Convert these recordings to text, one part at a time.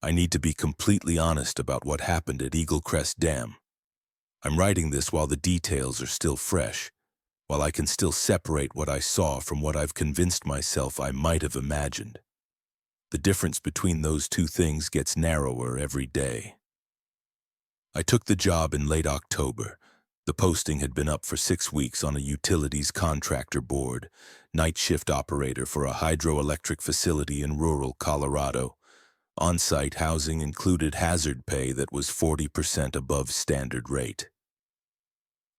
I need to be completely honest about what happened at Eagle Crest Dam. I'm writing this while the details are still fresh, while I can still separate what I saw from what I've convinced myself I might have imagined. The difference between those two things gets narrower every day. I took the job in late October. The posting had been up for 6 weeks on a utilities contractor board, night shift operator for a hydroelectric facility in rural Colorado. On-site housing included hazard pay that was 40% above standard rate.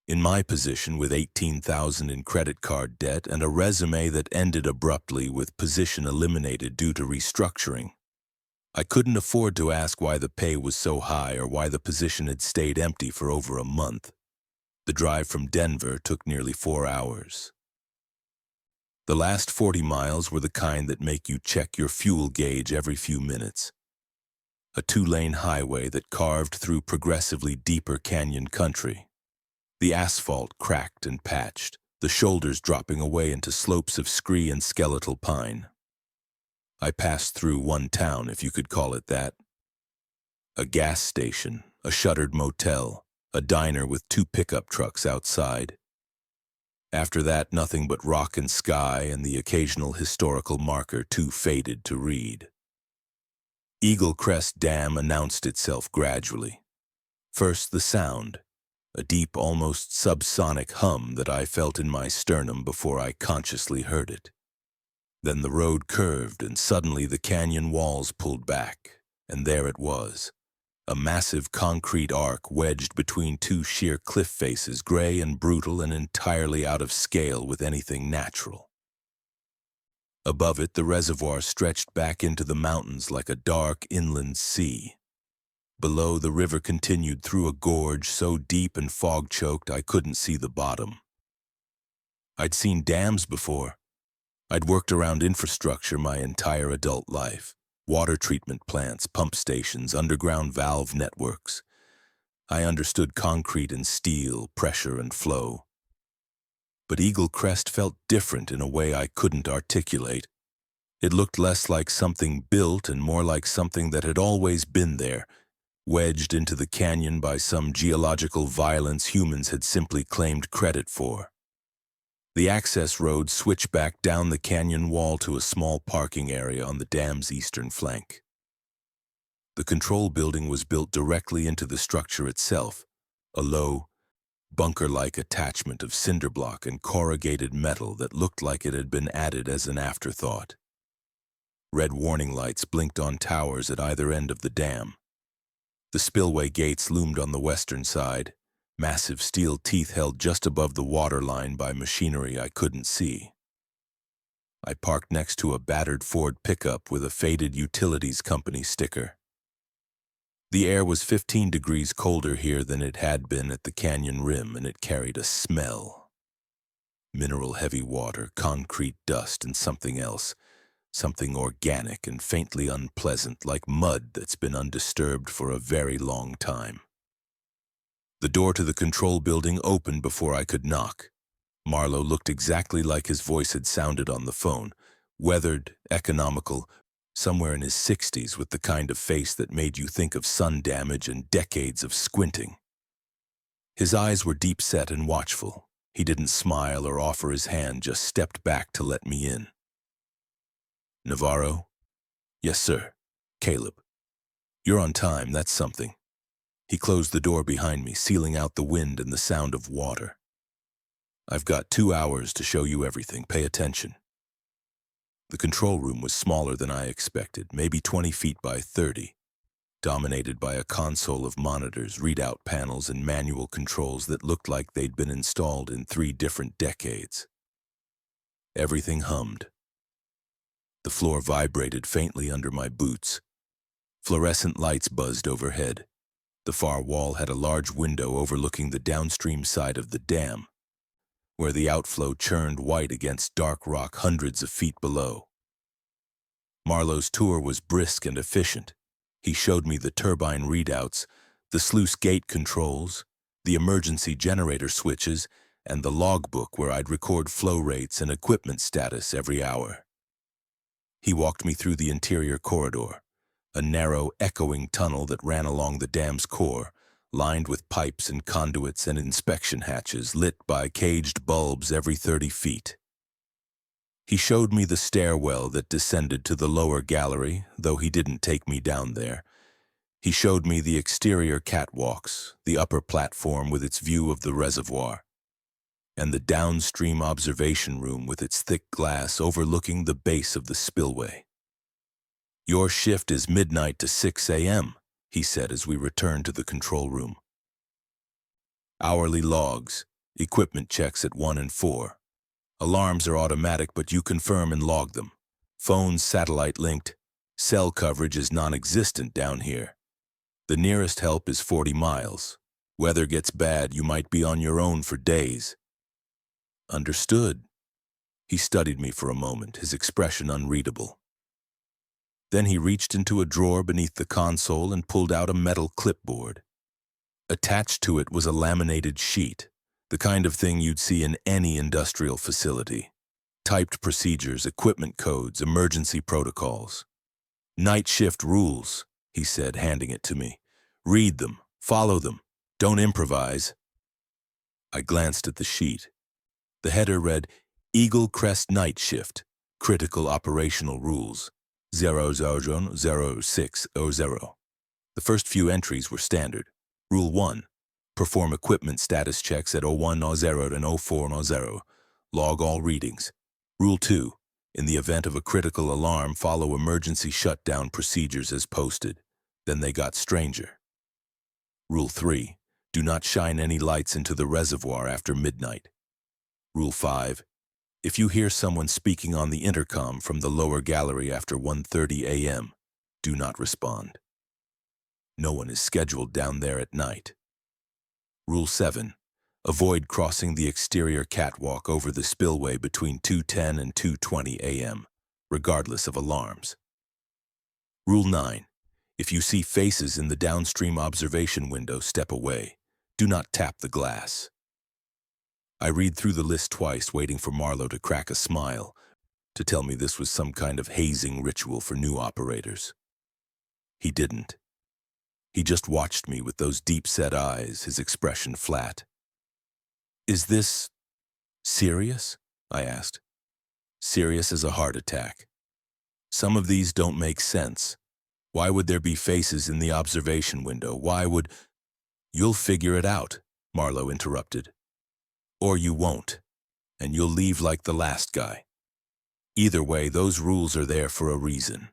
In my position, with $18,000 in credit card debt and a resume that ended abruptly with position eliminated due to restructuring, I couldn't afford to ask why the pay was so high or why the position had stayed empty for over a month. The drive from Denver took nearly 4 hours. The last 40 miles were the kind that make you check your fuel gauge every few minutes. A 2-lane highway that carved through progressively deeper canyon country. The asphalt cracked and patched, the shoulders dropping away into slopes of scree and skeletal pine. I passed through one town, if you could call it that. A gas station, a shuttered motel, a diner with 2 pickup trucks outside. After that, nothing but rock and sky and the occasional historical marker too faded to read. Eagle Crest Dam announced itself gradually. First, the sound, a deep, almost subsonic hum that I felt in my sternum before I consciously heard it. Then the road curved and suddenly the canyon walls pulled back, and there it was, a massive concrete arc wedged between 2 sheer cliff faces, gray and brutal and entirely out of scale with anything natural. Above it, the reservoir stretched back into the mountains like a dark inland sea. Below, the river continued through a gorge so deep and fog-choked I couldn't see the bottom. I'd seen dams before. I'd worked around infrastructure my entire adult life. Water treatment plants, pump stations, underground valve networks. I understood concrete and steel, pressure and flow. But Eagle Crest felt different in a way I couldn't articulate. It looked less like something built and more like something that had always been there, wedged into the canyon by some geological violence humans had simply claimed credit for. The access road switched back down the canyon wall to a small parking area on the dam's eastern flank. The control building was built directly into the structure itself, a low, bunker-like attachment of cinder block and corrugated metal that looked like it had been added as an afterthought. Red warning lights blinked on towers at either end of the dam. The spillway gates loomed on the western side, massive steel teeth held just above the water line by machinery I couldn't see. I parked next to a battered Ford pickup with a faded utilities company sticker. The air was 15 degrees colder here than it had been at the canyon rim, and it carried a smell. Mineral-heavy water, concrete dust, and something else. Something organic and faintly unpleasant, like mud that's been undisturbed for a very long time. The door to the control building opened before I could knock. Marlowe looked exactly like his voice had sounded on the phone, weathered, economical, somewhere in his 60s with the kind of face that made you think of sun damage and decades of squinting. His eyes were deep-set and watchful. He didn't smile or offer his hand, just stepped back to let me in. Navarro? Yes, sir. Caleb. You're on time, that's something. He closed the door behind me, sealing out the wind and the sound of water. I've got 2 hours to show you everything. Pay attention. The control room was smaller than I expected, maybe 20 feet by 30, dominated by a console of monitors, readout panels, and manual controls that looked like they'd been installed in 3 different decades. Everything hummed. The floor vibrated faintly under my boots. Fluorescent lights buzzed overhead. The far wall had a large window overlooking the downstream side of the dam, where the outflow churned white against dark rock hundreds of feet below. Marlowe's tour was brisk and efficient. He showed me the turbine readouts, the sluice gate controls, the emergency generator switches, and the logbook where I'd record flow rates and equipment status every hour. He walked me through the interior corridor, a narrow, echoing tunnel that ran along the dam's core, lined with pipes and conduits and inspection hatches lit by caged bulbs every 30 feet. He showed me the stairwell that descended to the lower gallery, though he didn't take me down there. He showed me the exterior catwalks, the upper platform with its view of the reservoir, and the downstream observation room with its thick glass overlooking the base of the spillway. "Your shift is midnight to 6 a.m., he said as we returned to the control room. "Hourly logs, equipment checks at 1 and 4. Alarms are automatic, but you confirm and log them. Phones satellite-linked. Cell coverage is non-existent down here. The nearest help is 40 miles. Weather gets bad, you might be on your own for days." "Understood." He studied me for a moment, his expression unreadable. Then he reached into a drawer beneath the console and pulled out a metal clipboard. Attached to it was a laminated sheet, the kind of thing you'd see in any industrial facility. Typed procedures, equipment codes, emergency protocols. "Night shift rules," he said, handing it to me. "Read them, follow them, don't improvise." I glanced at the sheet. The header read, "Eagle Crest Night Shift, Critical Operational Rules, 000600. The first few entries were standard. Rule 1. Perform equipment status checks at 01:00 and 04:00. Log all readings. Rule 2. In the event of a critical alarm, follow emergency shutdown procedures as posted. Then they got stranger. Rule 3. Do not shine any lights into the reservoir after midnight. Rule 5. If you hear someone speaking on the intercom from the lower gallery after 1:30 a.m., do not respond. No one is scheduled down there at night. Rule 7. Avoid crossing the exterior catwalk over the spillway between 2:10 and 2:20 a.m., regardless of alarms. Rule 9. If you see faces in the downstream observation window, step away. Do not tap the glass. I read through the list twice, waiting for Marlowe to crack a smile, to tell me this was some kind of hazing ritual for new operators. He didn't. He just watched me with those deep-set eyes, his expression flat. "Is this serious?" I asked. "Serious as a heart attack. Some of these don't make sense. Why would there be faces in the observation window? Why would—" "You'll figure it out," Marlowe interrupted. "Or you won't, and you'll leave like the last guy. Either way, those rules are there for a reason.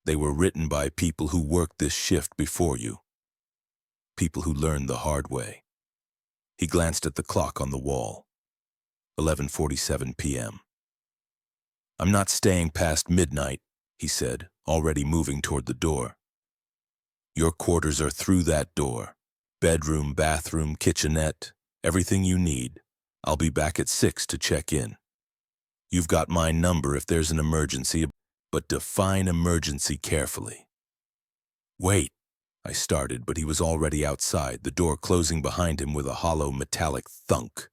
They were written by people who worked this shift before you. People who learned the hard way." He glanced at the clock on the wall. 11:47 p.m. "I'm not staying past midnight," he said, already moving toward the door. "Your quarters are through that door. Bedroom, bathroom, kitchenette, everything you need. I'll be back at 6 to check in. You've got my number if there's an emergency, but define emergency carefully." "Wait," I started, but he was already outside, the door closing behind him with a hollow metallic thunk.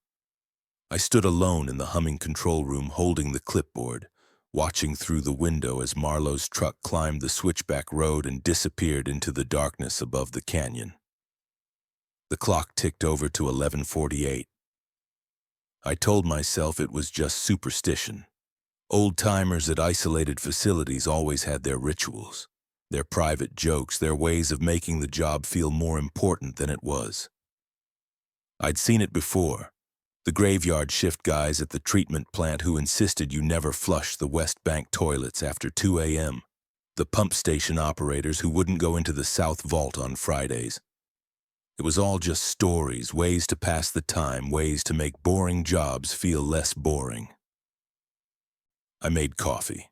I stood alone in the humming control room, holding the clipboard, watching through the window as Marlowe's truck climbed the switchback road and disappeared into the darkness above the canyon. The clock ticked over to 11:48. I told myself it was just superstition. Old-timers at isolated facilities always had their rituals, their private jokes, their ways of making the job feel more important than it was. I'd seen it before. The graveyard shift guys at the treatment plant who insisted you never flush the West Bank toilets after 2 a.m. The pump station operators who wouldn't go into the South Vault on Fridays. It was all just stories, ways to pass the time, ways to make boring jobs feel less boring. I made coffee.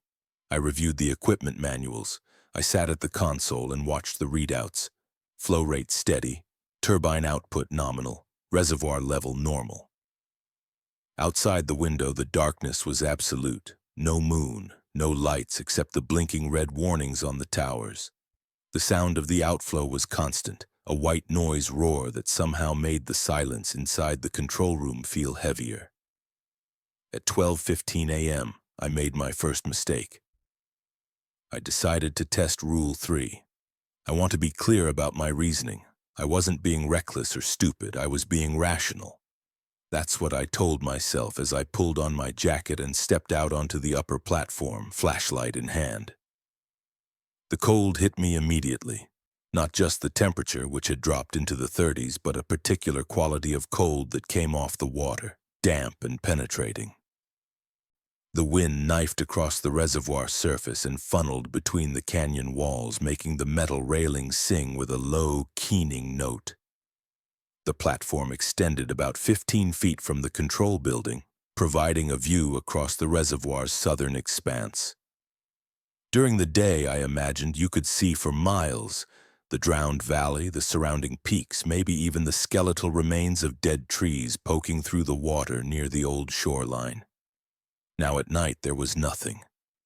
I reviewed the equipment manuals. I sat at the console and watched the readouts. Flow rate steady, turbine output nominal, reservoir level normal. Outside the window, the darkness was absolute. No moon, no lights except the blinking red warnings on the towers. The sound of the outflow was constant, a white noise roar that somehow made the silence inside the control room feel heavier. At 12:15 a.m., I made my first mistake. I decided to test Rule 3, I want to be clear about my reasoning. I wasn't being reckless or stupid, I was being rational. That's what I told myself as I pulled on my jacket and stepped out onto the upper platform, flashlight in hand. The cold hit me immediately. Not just the temperature, which had dropped into the 30s, but a particular quality of cold that came off the water, damp and penetrating. The wind knifed across the reservoir surface and funneled between the canyon walls, making the metal railing sing with a low, keening note. The platform extended about 15 feet from the control building, providing a view across the reservoir's southern expanse. During the day, I imagined you could see for miles the drowned valley, the surrounding peaks, maybe even the skeletal remains of dead trees poking through the water near the old shoreline. Now at night there was nothing.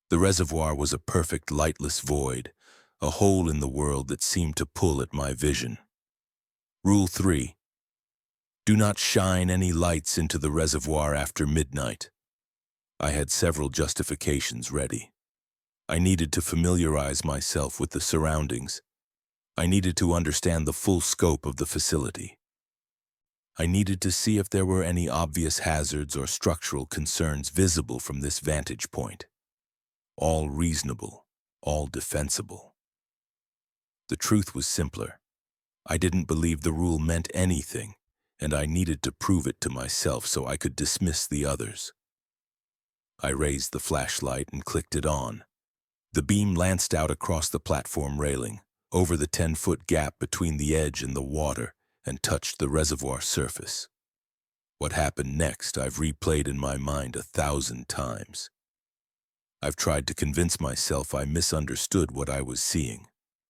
The reservoir was a perfect lightless void, a hole in the world that seemed to pull at my vision. Rule 3. Do not shine any lights into the reservoir after midnight. I had several justifications ready. I needed to familiarize myself with the surroundings. I needed to understand the full scope of the facility. I needed to see if there were any obvious hazards or structural concerns visible from this vantage point. All reasonable, all defensible. The truth was simpler. I didn't believe the rule meant anything, and I needed to prove it to myself so I could dismiss the others. I raised the flashlight and clicked it on. The beam lanced out across the platform railing, over the 10-foot gap between the edge and the water, and touched the reservoir surface. What happened next I've replayed in my mind 1,000 times. I've tried to convince myself I misunderstood what I was seeing,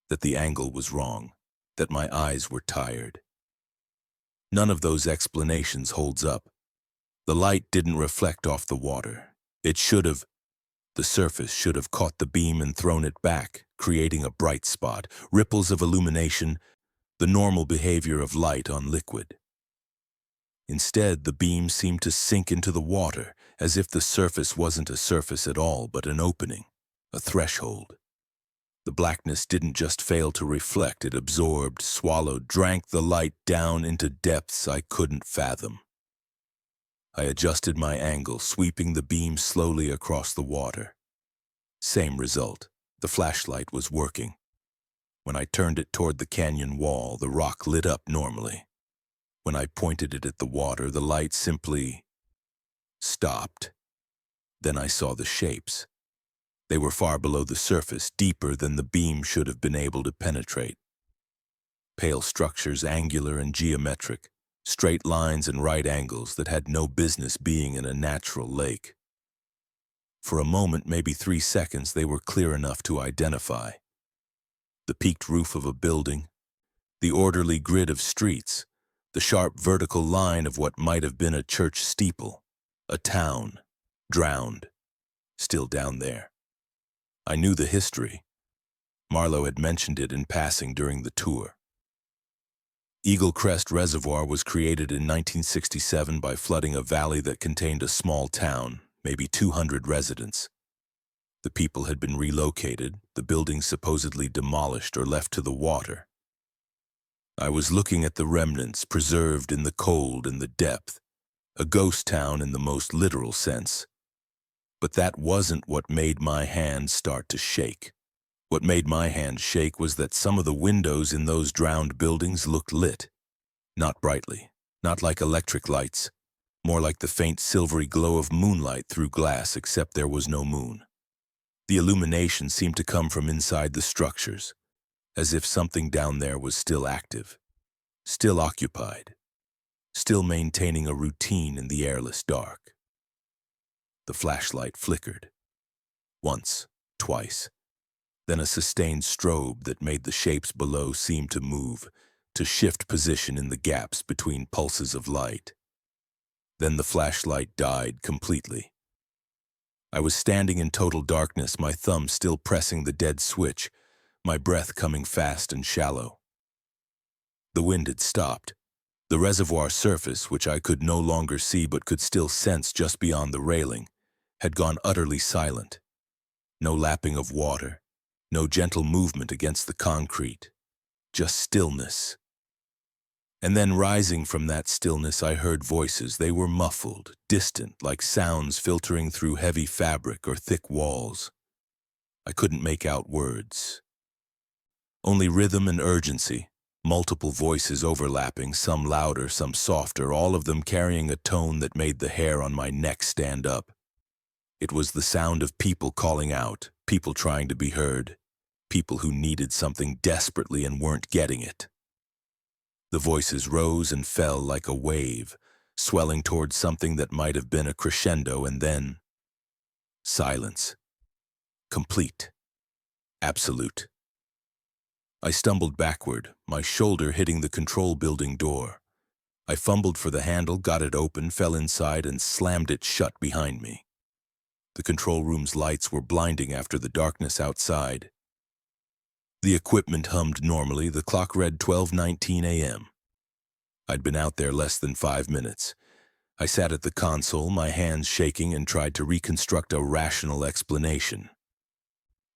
that the angle was wrong, that my eyes were tired. None of those explanations holds up. The light didn't reflect off the water. It should have. The surface should have caught the beam and thrown it back, creating a bright spot, ripples of illumination, the normal behavior of light on liquid. Instead, the beam seemed to sink into the water, as if the surface wasn't a surface at all, but an opening, a threshold. The blackness didn't just fail to reflect, it absorbed, swallowed, drank the light down into depths I couldn't fathom. I adjusted my angle, sweeping the beam slowly across the water. Same result. The flashlight was working. When I turned it toward the canyon wall, the rock lit up normally. When I pointed it at the water, the light simply stopped. Then I saw the shapes. They were far below the surface, deeper than the beam should have been able to penetrate. Pale structures, angular and geometric, straight lines and right angles that had no business being in a natural lake. For a moment, maybe 3 seconds, they were clear enough to identify. The peaked roof of a building, the orderly grid of streets, the sharp vertical line of what might have been a church steeple, a town, drowned, still down there. I knew the history. Marlowe had mentioned it in passing during the tour. Eagle Crest Reservoir was created in 1967 by flooding a valley that contained a small town, maybe 200 residents. The people had been relocated, the buildings supposedly demolished or left to the water. I was looking at the remnants preserved in the cold and the depth, a ghost town in the most literal sense. But that wasn't what made my hands start to shake. What made my hand shake was that some of the windows in those drowned buildings looked lit. Not brightly, not like electric lights, more like the faint silvery glow of moonlight through glass, except there was no moon. The illumination seemed to come from inside the structures, as if something down there was still active, still occupied, still maintaining a routine in the airless dark. The flashlight flickered. Once, twice. Then a sustained strobe that made the shapes below seem to move, to shift position in the gaps between pulses of light. Then the flashlight died completely. I was standing in total darkness, my thumb still pressing the dead switch, my breath coming fast and shallow. The wind had stopped. The reservoir surface, which I could no longer see but could still sense just beyond the railing, had gone utterly silent. No lapping of water. No gentle movement against the concrete, just stillness. And then rising from that stillness, I heard voices. They were muffled, distant, like sounds filtering through heavy fabric or thick walls. I couldn't make out words. Only rhythm and urgency, multiple voices overlapping, some louder, some softer, all of them carrying a tone that made the hair on my neck stand up. It was the sound of people calling out, people trying to be heard, people who needed something desperately and weren't getting it. The voices rose and fell like a wave, swelling towards something that might have been a crescendo, and then silence. Complete. Absolute. I stumbled backward, my shoulder hitting the control building door. I fumbled for the handle, got it open, fell inside, and slammed it shut behind me. The control room's lights were blinding after the darkness outside. The equipment hummed normally. The clock read 12:19 a.m. I'd been out there less than 5 minutes. I sat at the console, my hands shaking, and tried to reconstruct a rational explanation.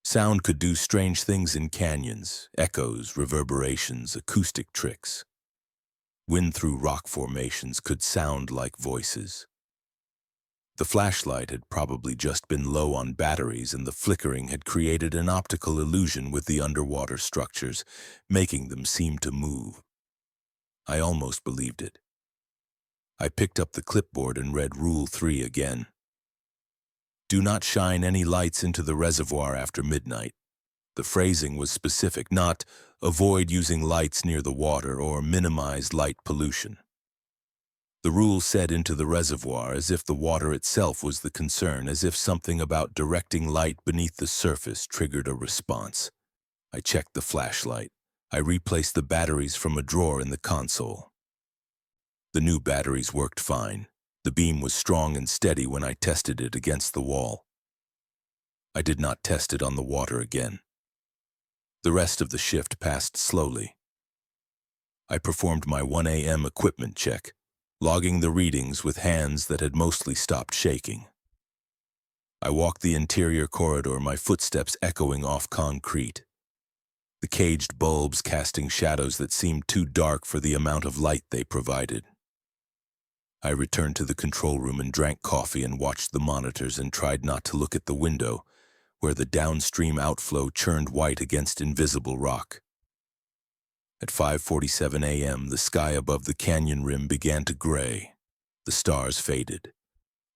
Sound could do strange things in canyons, echoes, reverberations, acoustic tricks. Wind through rock formations could sound like voices. The flashlight had probably just been low on batteries, and the flickering had created an optical illusion with the underwater structures, making them seem to move. I almost believed it. I picked up the clipboard and read Rule 3 again. Do not shine any lights into the reservoir after midnight. The phrasing was specific, not avoid using lights near the water or minimize light pollution. The rule said into the reservoir, as if the water itself was the concern, as if something about directing light beneath the surface triggered a response. I checked the flashlight. I replaced the batteries from a drawer in the console. The new batteries worked fine. The beam was strong and steady when I tested it against the wall. I did not test it on the water again. The rest of the shift passed slowly. I performed my 1 a.m. equipment check, logging the readings with hands that had mostly stopped shaking. I walked the interior corridor, my footsteps echoing off concrete. The caged bulbs casting shadows that seemed too dark for the amount of light they provided. I returned to the control room and drank coffee and watched the monitors and tried not to look at the window, where the downstream outflow churned white against invisible rock. At 5:47 a.m., the sky above the canyon rim began to gray. The stars faded.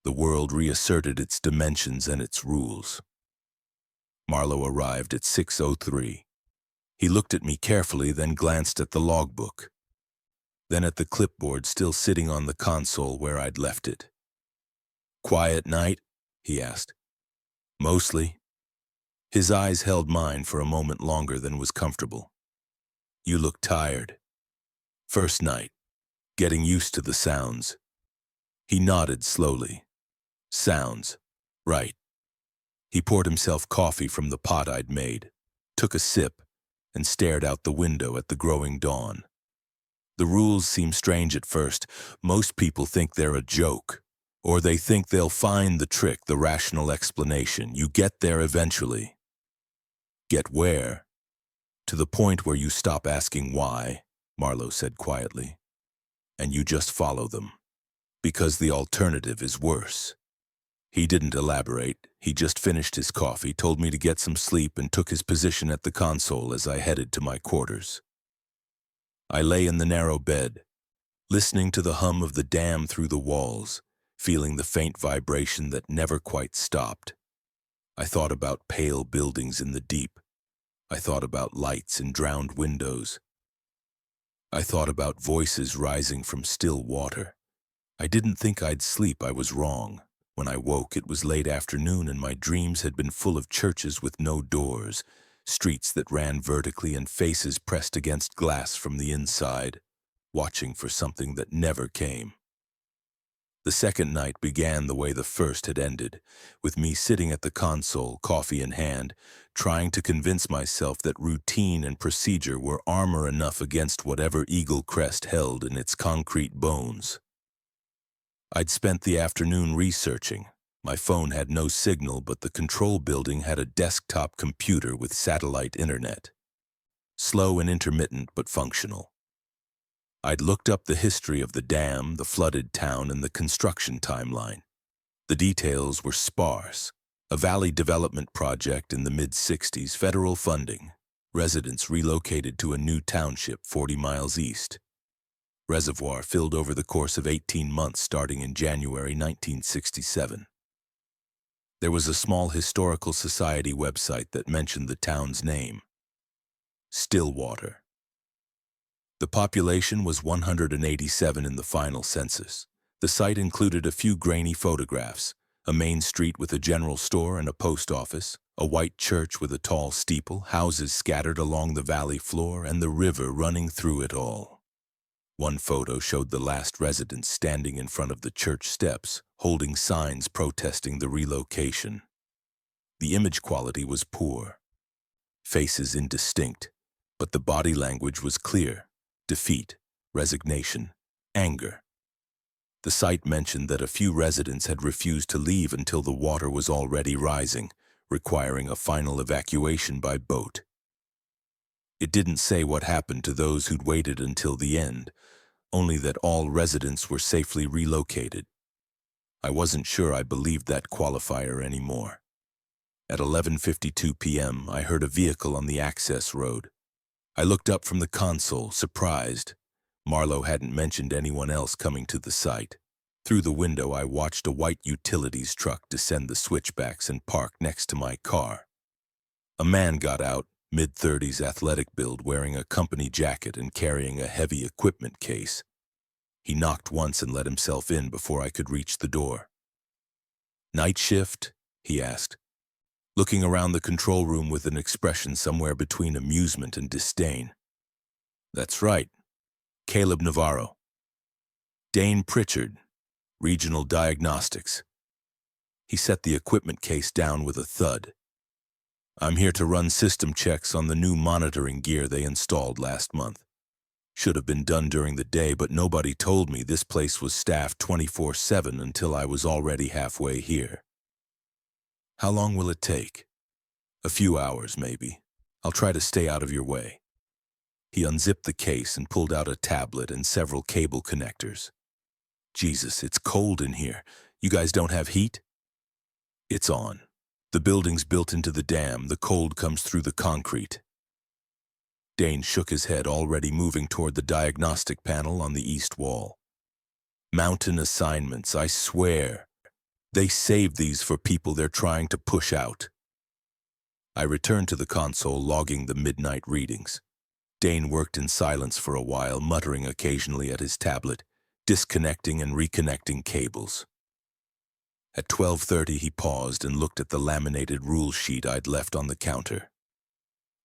The world reasserted its dimensions and its rules. Marlowe arrived at 6:03. He looked at me carefully, then glanced at the logbook. Then at the clipboard still sitting on the console where I'd left it. Quiet night? He asked. Mostly. His eyes held mine for a moment longer than was comfortable. You look tired. First night. Getting used to the sounds. He nodded slowly. Sounds. Right. He poured himself coffee from the pot I'd made, took a sip, and stared out the window at the growing dawn. The rules seem strange at first. Most people think they're a joke, or they think they'll find the trick, the rational explanation. You get there eventually. Get where? To the point where you stop asking why, Marlowe said quietly, and you just follow them, because the alternative is worse. He didn't elaborate. He just finished his coffee, told me to get some sleep, and took his position at the console as I headed to my quarters. I lay in the narrow bed, listening to the hum of the dam through the walls, feeling the faint vibration that never quite stopped. I thought about pale buildings in the deep. I thought about lights in drowned windows. I thought about voices rising from still water. I didn't think I'd sleep. I was wrong. When I woke, it was late afternoon, and my dreams had been full of churches with no doors, streets that ran vertically, and faces pressed against glass from the inside, watching for something that never came. The second night began the way the first had ended, with me sitting at the console, coffee in hand, trying to convince myself that routine and procedure were armor enough against whatever Eagle Crest held in its concrete bones. I'd spent the afternoon researching. My phone had no signal, but the control building had a desktop computer with satellite internet. slow and intermittent but functional. I'd looked up the history of the dam, the flooded town, and the construction timeline. The details were sparse. A valley development project in the mid-60s, federal funding. Residents relocated to a new township 40 miles east. Reservoir filled over the course of 18 months starting in January 1967. There was a small historical society website that mentioned the town's name, Stillwater. The population was 187 in the final census. The site included a few grainy photographs, a main street with a general store and a post office, a white church with a tall steeple, houses scattered along the valley floor, and the river running through it all. One photo showed the last residents standing in front of the church steps, holding signs protesting the relocation. The image quality was poor, faces indistinct, but the body language was clear: defeat, resignation, anger. The site mentioned that a few residents had refused to leave until the water was already rising, requiring a final evacuation by boat. It didn't say what happened to those who'd waited until the end, only that all residents were safely relocated. I wasn't sure I believed that qualifier anymore. At 11:52 p.m., I heard a vehicle on the access road. I looked up from the console, surprised. Marlowe hadn't mentioned anyone else coming to the site. Through the window, I watched a white utilities truck descend the switchbacks and park next to my car. A man got out, mid-30s athletic build, wearing a company jacket and carrying a heavy equipment case. He knocked once and let himself in before I could reach the door. "Night shift?" he asked, looking around the control room with an expression somewhere between amusement and disdain. "That's right. Caleb Navarro. Dane Pritchard, Regional Diagnostics." He set the equipment case down with a thud. "I'm here to run system checks on the new monitoring gear they installed last month. Should have been done during the day, but nobody told me this place was staffed 24/7 until I was already halfway here." "How long will it take?" "A few hours, maybe. I'll try to stay out of your way." He unzipped the case and pulled out a tablet and several cable connectors. "Jesus, it's cold in here. You guys don't have heat?" "It's on. The building's built into the dam. The cold comes through the concrete." Dane shook his head, already moving toward the diagnostic panel on the east wall. "Mountain assignments, I swear. They saved these for people they're trying to push out." I returned to the console, logging the midnight readings. Dane worked in silence for a while, muttering occasionally at his tablet, disconnecting and reconnecting cables. At 12:30, he paused and looked at the laminated rule sheet I'd left on the counter.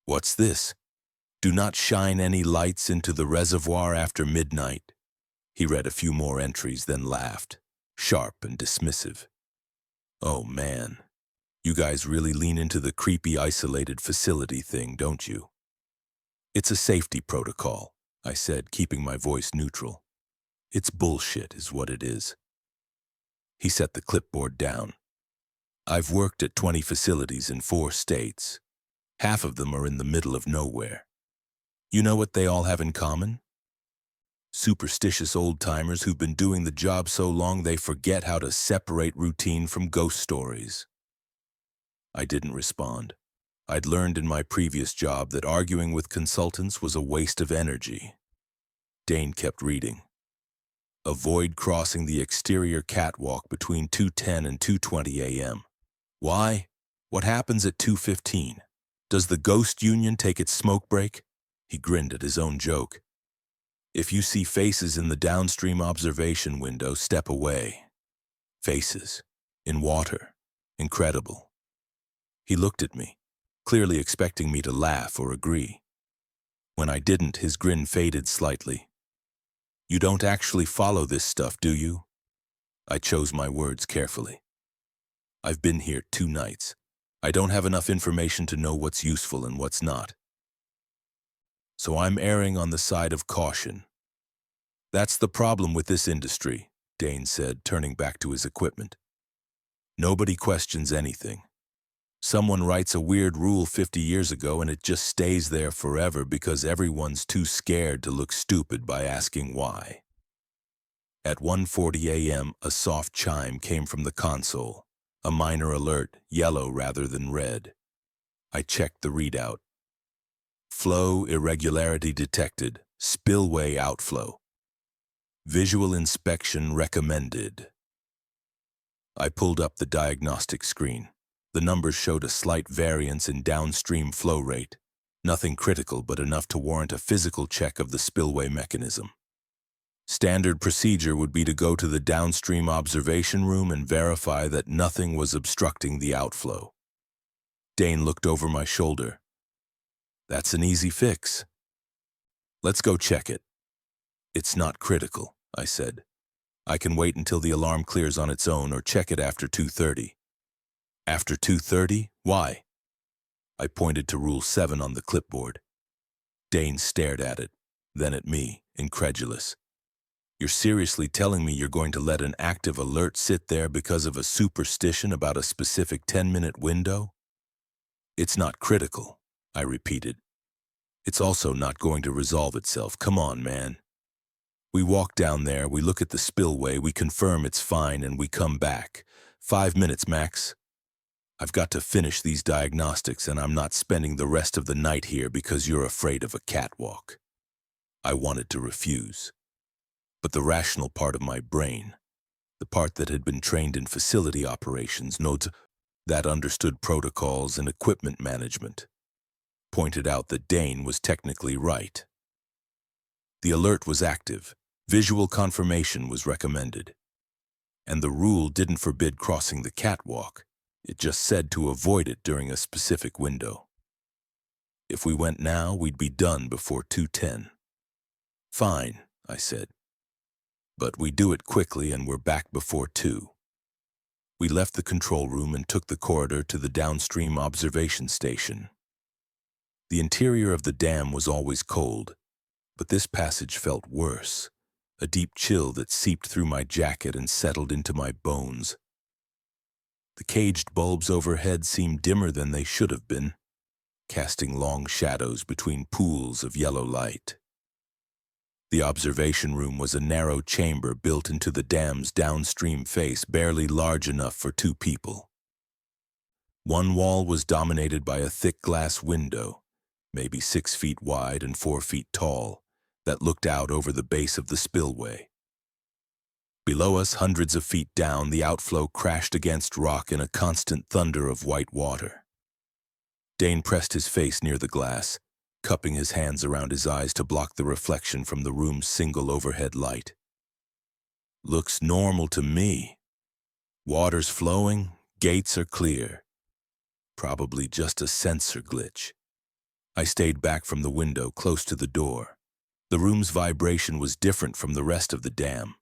"What's this? Do not shine any lights into the reservoir after midnight." He read a few more entries, then laughed, sharp and dismissive. "Oh man, you guys really lean into the creepy isolated facility thing, don't you?" "It's a safety protocol," I said, keeping my voice neutral. "It's bullshit is what it is." He set the clipboard down. "I've worked at 20 facilities in 4 states. Half of them are in the middle of nowhere. You know what they all have in common? Superstitious old-timers who've been doing the job so long they forget how to separate routine from ghost stories." I didn't respond. I'd learned in my previous job that arguing with consultants was a waste of energy. Dane kept reading. "Avoid crossing the exterior catwalk between 2:10 and 2:20 a.m. Why? What happens at 2:15? Does the ghost union take its smoke break?" He grinned at his own joke. "If you see faces in the downstream observation window, step away." Faces. In water. Incredible. He looked at me, clearly expecting me to laugh or agree. When I didn't, his grin faded slightly. "You don't actually follow this stuff, do you?" I chose my words carefully. "I've been here 2 nights. I don't have enough information to know what's useful and what's not. So I'm erring on the side of caution." "That's the problem with this industry," Dane said, turning back to his equipment. "Nobody questions anything. Someone writes a weird rule 50 years ago and it just stays there forever because everyone's too scared to look stupid by asking why. At 1:40 a.m., a soft chime came from the console, a minor alert, yellow rather than red. I checked the readout. Flow irregularity detected, spillway outflow. Visual inspection recommended. I pulled up the diagnostic screen. The numbers showed a slight variance in downstream flow rate. Nothing critical, but enough to warrant a physical check of the spillway mechanism. Standard procedure would be to go to the downstream observation room and verify that nothing was obstructing the outflow. Dane looked over my shoulder. That's an easy fix. Let's go check it. It's not critical, I said. I can wait until the alarm clears on its own or check it after 2:30. After 2:30? Why? I pointed to Rule 7 on the clipboard. Dane stared at it, then at me, incredulous. You're seriously telling me you're going to let an active alert sit there because of a superstition about a specific 10-minute window? It's not critical, I repeated. It's also not going to resolve itself. Come on, man. We walk down there, we look at the spillway, we confirm it's fine, and we come back. 5 minutes, max. I've got to finish these diagnostics, and I'm not spending the rest of the night here because you're afraid of a catwalk. I wanted to refuse. But the rational part of my brain, the part that had been trained in facility operations, that understood protocols and equipment management, pointed out that Dane was technically right. The alert was active. Visual confirmation was recommended. And the rule didn't forbid crossing the catwalk. It just said to avoid it during a specific window. If we went now, we'd be done before 2:10. Fine, I said. But we do it quickly and we're back before 2. We left the control room and took the corridor to the downstream observation station. The interior of the dam was always cold, but this passage felt worse, a deep chill that seeped through my jacket and settled into my bones. The caged bulbs overhead seemed dimmer than they should have been, casting long shadows between pools of yellow light. The observation room was a narrow chamber built into the dam's downstream face, barely large enough for 2 people. One wall was dominated by a thick glass window, maybe 6 feet wide and 4 feet tall, that looked out over the base of the spillway. Below us, hundreds of feet down, the outflow crashed against rock in a constant thunder of white water. Dane pressed his face near the glass, cupping his hands around his eyes to block the reflection from the room's single overhead light. Looks normal to me. Water's flowing, gates are clear. Probably just a sensor glitch. I stayed back from the window, close to the door. The room's vibration was different from the rest of the dam.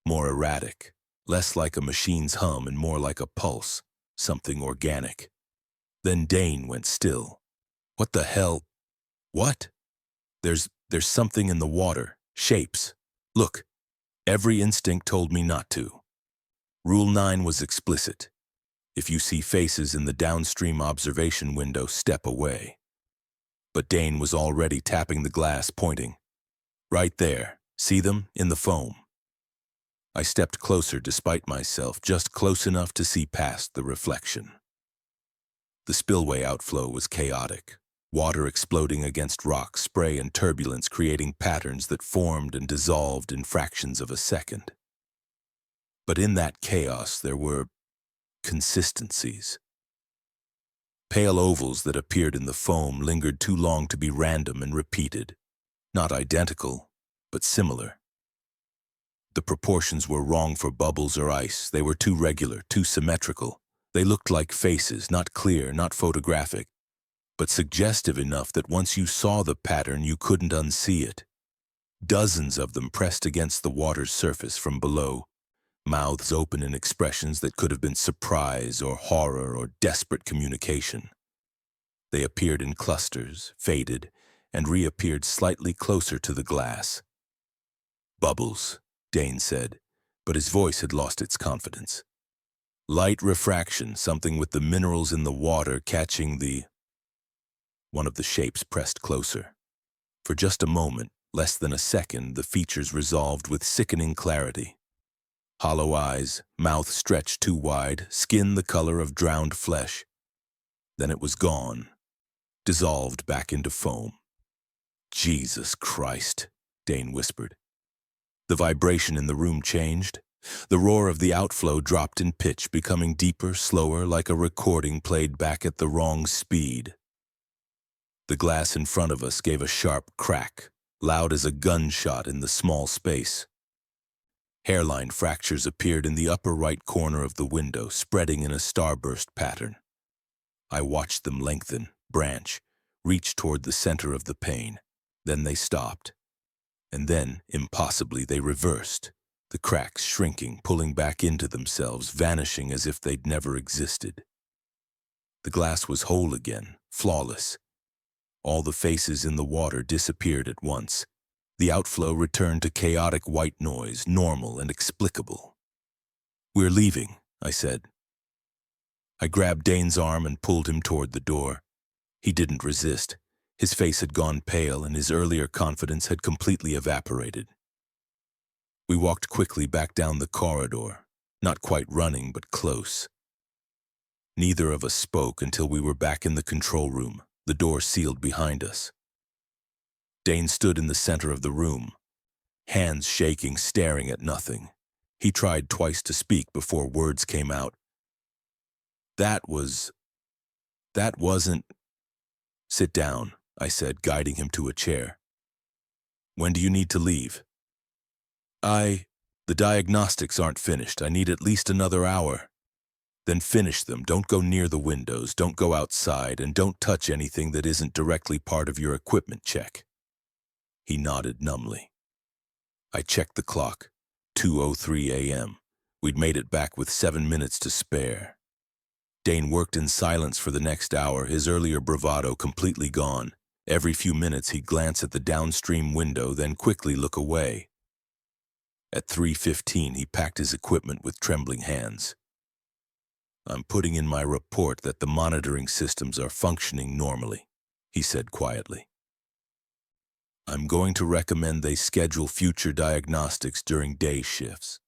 More erratic, less like a machine's hum and more like a pulse, something organic. Then Dane went still. What the hell? What? There's something in the water. Shapes. Look. Every instinct told me not to. Rule 9 was explicit. If you see faces in the downstream observation window, step away. But Dane was already tapping the glass, pointing. Right there. See them? In the foam. I stepped closer despite myself, just close enough to see past the reflection. The spillway outflow was chaotic. Water exploding against rock, spray and turbulence creating patterns that formed and dissolved in fractions of a second. But in that chaos there were consistencies. Pale ovals that appeared in the foam lingered too long to be random and repeated. Not identical, but similar. The proportions were wrong for bubbles or ice. They were too regular, too symmetrical. They looked like faces, not clear, not photographic, but suggestive enough that once you saw the pattern, you couldn't unsee it. Dozens of them pressed against the water's surface from below, mouths open in expressions that could have been surprise or horror or desperate communication. They appeared in clusters, faded, and reappeared slightly closer to the glass. Bubbles, Dane said, but his voice had lost its confidence. Light refraction, something with the minerals in the water catching the... One of the shapes pressed closer. For just a moment, less than a second, the features resolved with sickening clarity. Hollow eyes, mouth stretched too wide, skin the color of drowned flesh. Then it was gone, dissolved back into foam. Jesus Christ, Dane whispered. The vibration in the room changed. The roar of the outflow dropped in pitch, becoming deeper, slower, like a recording played back at the wrong speed. The glass in front of us gave a sharp crack, loud as a gunshot in the small space. Hairline fractures appeared in the upper right corner of the window, spreading in a starburst pattern. I watched them lengthen, branch, reach toward the center of the pane. Then they stopped. And then, impossibly, they reversed, the cracks shrinking, pulling back into themselves, vanishing as if they'd never existed. The glass was whole again, flawless. All the faces in the water disappeared at once. The outflow returned to chaotic white noise, normal and explicable. "We're leaving," I said. I grabbed Dane's arm and pulled him toward the door. He didn't resist. His face had gone pale and his earlier confidence had completely evaporated. We walked quickly back down the corridor, not quite running but close. Neither of us spoke until we were back in the control room, the door sealed behind us. Dane stood in the center of the room, hands shaking, staring at nothing. He tried twice to speak before words came out. That wasn't... "Sit down," I said, guiding him to a chair. "When do you need to leave?" The diagnostics aren't finished. I need at least another hour." "Then finish them. Don't go near the windows, don't go outside, and don't touch anything that isn't directly part of your equipment check." He nodded numbly. I checked the clock. 2:03 a.m. We'd made it back with 7 minutes to spare. Dane worked in silence for the next hour, his earlier bravado completely gone. Every few minutes he'd glance at the downstream window, then quickly look away. At 3:15 he packed his equipment with trembling hands. "I'm putting in my report that the monitoring systems are functioning normally," he said quietly. "I'm going to recommend they schedule future diagnostics during day shifts.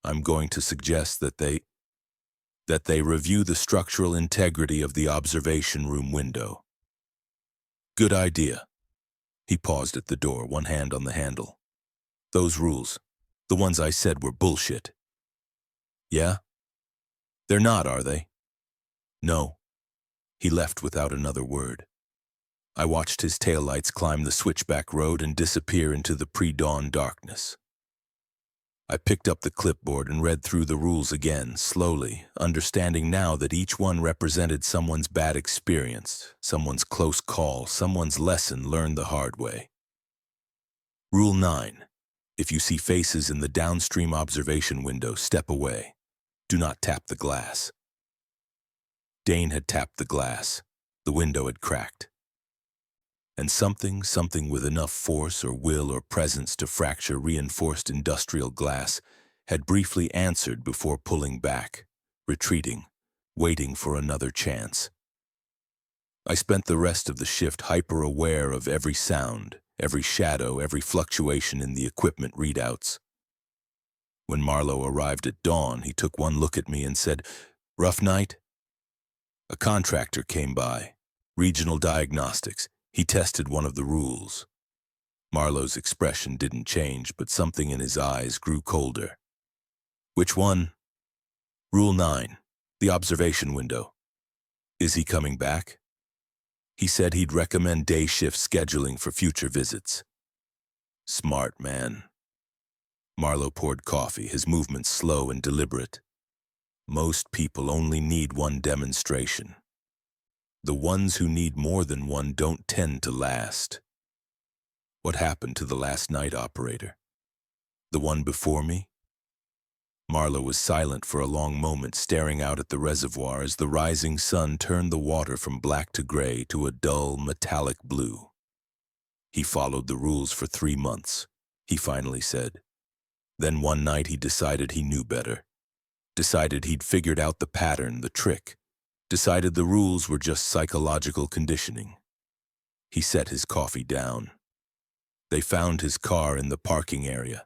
I'm going to suggest that they review the structural integrity of the observation room window." "Good idea." He paused at the door, one hand on the handle. "Those rules, the ones I said were bullshit." "Yeah? They're not, are they?" "No." He left without another word. I watched his taillights climb the switchback road and disappear into the pre-dawn darkness. I picked up the clipboard and read through the rules again, slowly, understanding now that each one represented someone's bad experience, someone's close call, someone's lesson learned the hard way. Rule 9. If you see faces in the downstream observation window, step away. Do not tap the glass. Dane had tapped the glass. The window had cracked. And something with enough force or will or presence to fracture reinforced industrial glass had briefly answered before pulling back, retreating, waiting for another chance. I spent the rest of the shift hyper-aware of every sound, every shadow, every fluctuation in the equipment readouts. When Marlowe arrived at dawn, he took one look at me and said, "Rough night?" A contractor came by, Regional Diagnostics. He tested one of the rules. Marlowe's expression didn't change, but something in his eyes grew colder. "Which one?" "Rule 9, the observation window." "Is he coming back?" "He said he'd recommend day shift scheduling for future visits." "Smart man." Marlowe poured coffee, his movements slow and deliberate. "Most people only need one demonstration. The ones who need more than one don't tend to last." "What happened to the last night operator?" "The one before me?" Marlowe was silent for a long moment, staring out at the reservoir as the rising sun turned the water from black to gray to a dull, metallic blue. "He followed the rules for 3 months," he finally said. "Then one night he decided he knew better. Decided he'd figured out the pattern, the trick. Decided the rules were just psychological conditioning. He set his coffee down. They found his car in the parking area.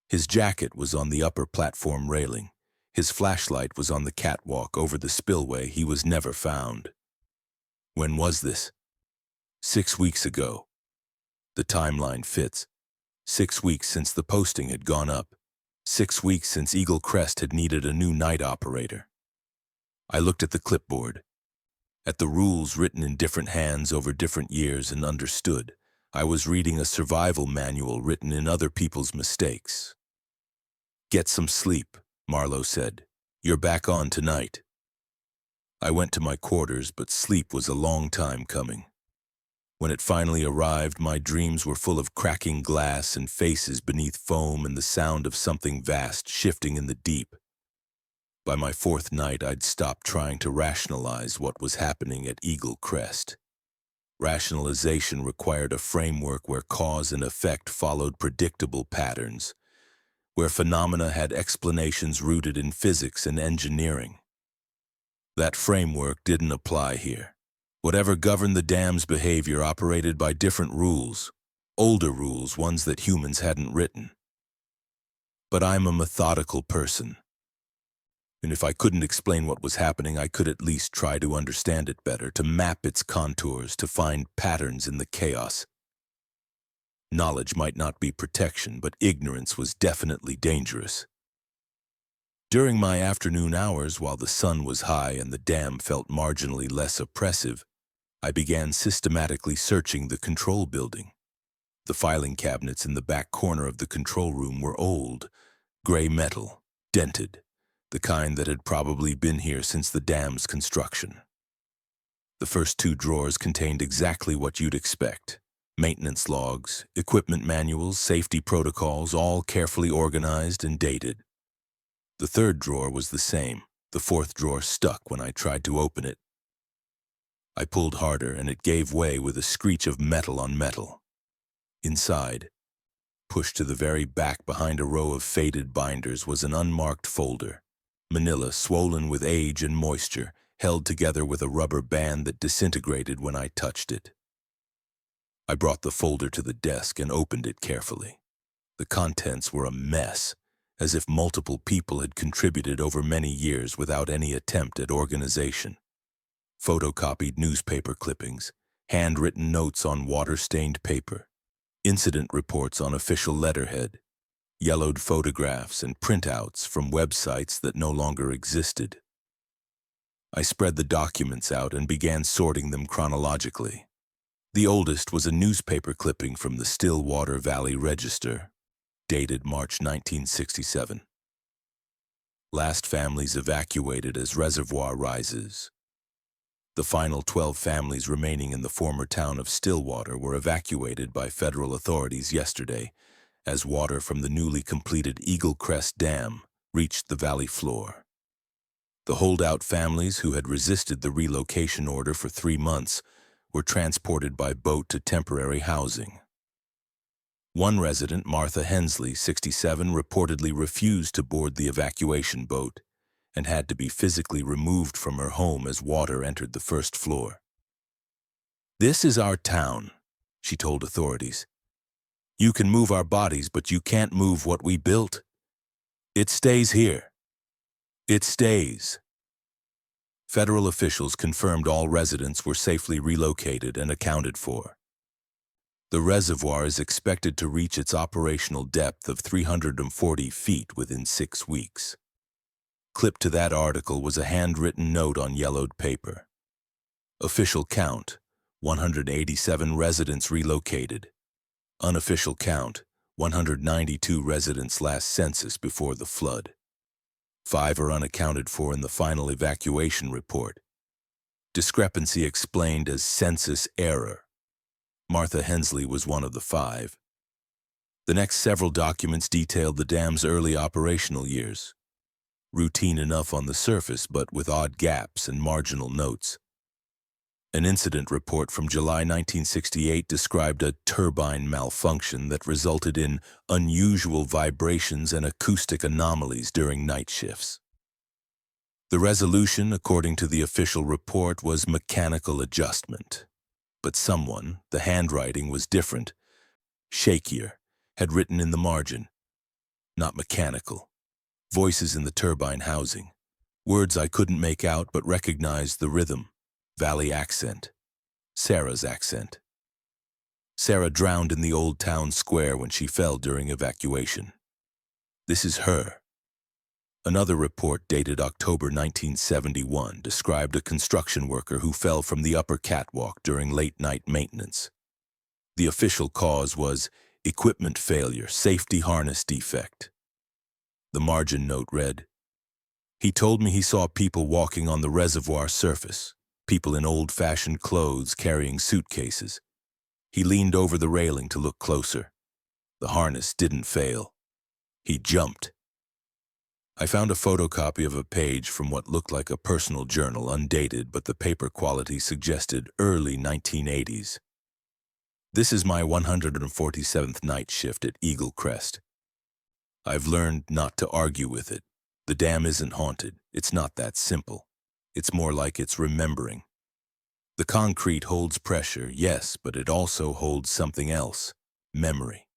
His jacket was on the upper platform railing. His flashlight was on the catwalk over the spillway. He was never found. When was this? 6 weeks ago. The timeline fits. 6 weeks since the posting had gone up. 6 weeks since Eagle Crest had needed a new night operator. I looked at the clipboard, at the rules written in different hands over different years, and understood. I was reading a survival manual written in other people's mistakes. "Get some sleep," Marlowe said. "You're back on tonight." I went to my quarters, but sleep was a long time coming. When it finally arrived, my dreams were full of cracking glass and faces beneath foam and the sound of something vast shifting in the deep. By my fourth night, I'd stopped trying to rationalize what was happening at Eagle Crest. Rationalization required a framework where cause and effect followed predictable patterns, where phenomena had explanations rooted in physics and engineering. That framework didn't apply here. Whatever governed the dam's behavior operated by different rules, older rules, ones that humans hadn't written. But I'm a methodical person, and if I couldn't explain what was happening, I could at least try to understand it better, to map its contours, to find patterns in the chaos. Knowledge might not be protection, but ignorance was definitely dangerous. During my afternoon hours, while the sun was high and the dam felt marginally less oppressive, I began systematically searching the control building. The filing cabinets in the back corner of the control room were old, gray metal, dented, the kind that had probably been here since the dam's construction. The first 2 drawers contained exactly what you'd expect: maintenance logs, equipment manuals, safety protocols, all carefully organized and dated. The 3rd drawer was the same. The 4th drawer stuck when I tried to open it. I pulled harder, and it gave way with a screech of metal on metal. Inside, pushed to the very back behind a row of faded binders, was an unmarked folder, manila swollen with age and moisture, held together with a rubber band that disintegrated when I touched it. I brought the folder to the desk and opened it carefully. The contents were a mess, as if multiple people had contributed over many years without any attempt at organization. Photocopied newspaper clippings, handwritten notes on water-stained paper, incident reports on official letterhead, yellowed photographs and printouts from websites that no longer existed. I spread the documents out and began sorting them chronologically. The oldest was a newspaper clipping from the Stillwater Valley Register, dated March 1967. Last families evacuated as reservoir rises. The final 12 families remaining in the former town of Stillwater were evacuated by federal authorities yesterday as water from the newly completed Eagle Crest Dam reached the valley floor. The holdout families who had resisted the relocation order for 3 months were transported by boat to temporary housing. One resident, Martha Hensley, 67, reportedly refused to board the evacuation boat and had to be physically removed from her home as water entered the first floor. "This is our town," she told authorities. "You can move our bodies, but you can't move what we built. It stays here. It stays." Federal officials confirmed all residents were safely relocated and accounted for. The reservoir is expected to reach its operational depth of 340 feet within 6 weeks. Clipped to that article was a handwritten note on yellowed paper. Official count, 187 residents relocated. Unofficial count, 192 residents last census before the flood. 5 are unaccounted for in the final evacuation report. Discrepancy explained as census error. Martha Hensley was one of the 5. The next several documents detailed the dam's early operational years. Routine enough on the surface, but with odd gaps and marginal notes. An incident report from July 1968 described a turbine malfunction that resulted in unusual vibrations and acoustic anomalies during night shifts. The resolution, according to the official report, was mechanical adjustment. But someone, the handwriting was different, shakier, had written in the margin, not mechanical. Voices in the turbine housing. Words I couldn't make out but recognized the rhythm. Valley accent. Sarah's accent. Sarah drowned in the old town square when she fell during evacuation. This is her. Another report dated October 1971 described a construction worker who fell from the upper catwalk during late-night maintenance. The official cause was equipment failure, safety harness defect. The margin note read, "He told me he saw people walking on the reservoir surface, people in old-fashioned clothes carrying suitcases. He leaned over the railing to look closer. The harness didn't fail. He jumped." I found a photocopy of a page from what looked like a personal journal, undated, but the paper quality suggested early 1980s. This is my 147th night shift at Eagle Crest. I've learned not to argue with it. The dam isn't haunted. It's not that simple. It's more like it's remembering. The concrete holds pressure, yes, but it also holds something else. Memory.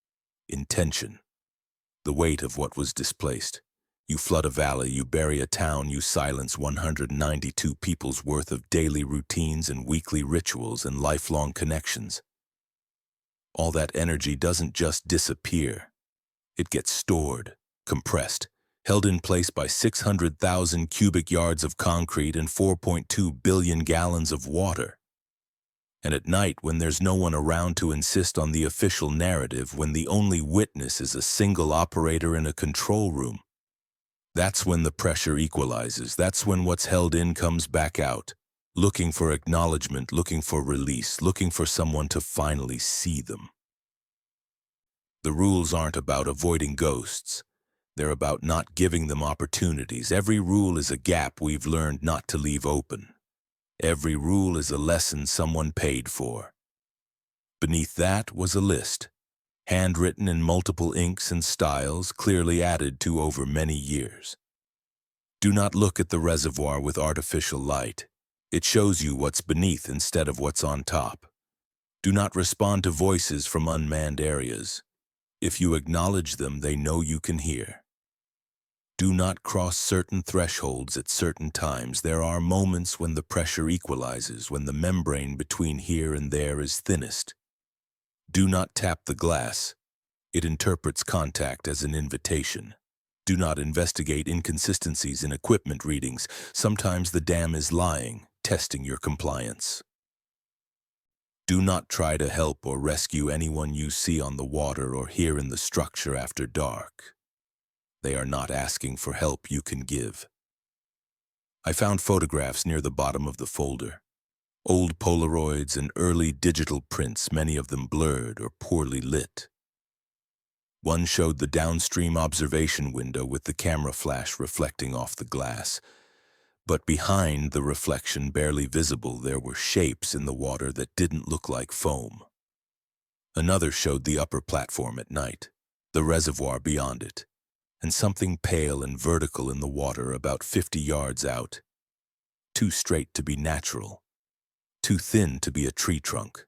Intention. The weight of what was displaced. You flood a valley, you bury a town, you silence 192 people's worth of daily routines and weekly rituals and lifelong connections. All that energy doesn't just disappear. It gets stored, compressed, held in place by 600,000 cubic yards of concrete and 4.2 billion gallons of water. And at night, when there's no one around to insist on the official narrative, when the only witness is a single operator in a control room, that's when the pressure equalizes. That's when what's held in comes back out, looking for acknowledgement, looking for release, looking for someone to finally see them. The rules aren't about avoiding ghosts. They're about not giving them opportunities. Every rule is a gap we've learned not to leave open. Every rule is a lesson someone paid for. Beneath that was a list, handwritten in multiple inks and styles, clearly added to over many years. Do not look at the reservoir with artificial light. It shows you what's beneath instead of what's on top. Do not respond to voices from unmanned areas. If you acknowledge them, they know you can hear. Do not cross certain thresholds at certain times. There are moments when the pressure equalizes, when the membrane between here and there is thinnest. Do not tap the glass. It interprets contact as an invitation. Do not investigate inconsistencies in equipment readings. Sometimes the dam is lying, testing your compliance. Do not try to help or rescue anyone you see on the water or hear in the structure after dark. They are not asking for help you can give. I found photographs near the bottom of the folder. Old Polaroids and early digital prints, many of them blurred or poorly lit. One showed the downstream observation window with the camera flash reflecting off the glass. But behind the reflection, barely visible, there were shapes in the water that didn't look like foam. Another showed the upper platform at night, the reservoir beyond it, and something pale and vertical in the water about 50 yards out. Too straight to be natural. Too thin to be a tree trunk.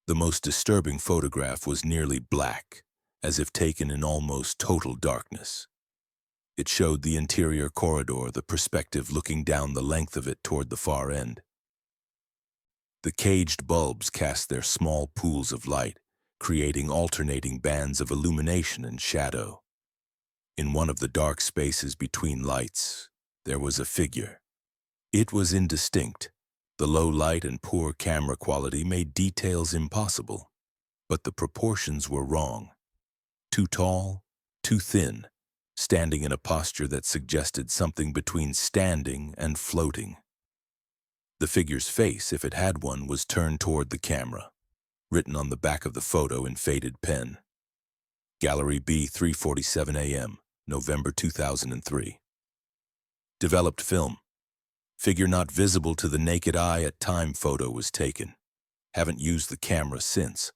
The most disturbing photograph was nearly black, as if taken in almost total darkness. It showed the interior corridor, the perspective looking down the length of it toward the far end. The caged bulbs cast their small pools of light, creating alternating bands of illumination and shadow. In one of the dark spaces between lights, there was a figure. It was indistinct. The low light and poor camera quality made details impossible, but the proportions were wrong. Too tall, too thin, standing in a posture that suggested something between standing and floating. The figure's face, if it had one, was turned toward the camera, written on the back of the photo in faded pen. Gallery B, 3:47 a.m., November 2003. Developed film. Figure not visible to the naked eye at time photo was taken. Haven't used the camera since.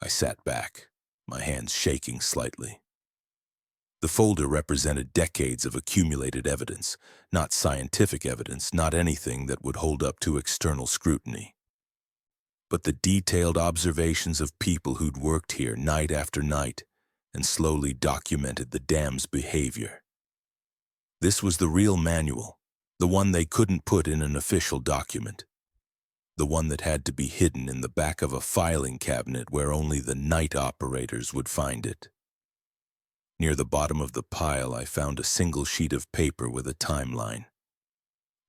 I sat back, my hands shaking slightly. The folder represented decades of accumulated evidence, not scientific evidence, not anything that would hold up to external scrutiny, but the detailed observations of people who'd worked here night after night and slowly documented the dam's behavior. This was the real manual, the one they couldn't put in an official document, the one that had to be hidden in the back of a filing cabinet where only the night operators would find it. Near the bottom of the pile, I found a single sheet of paper with a timeline.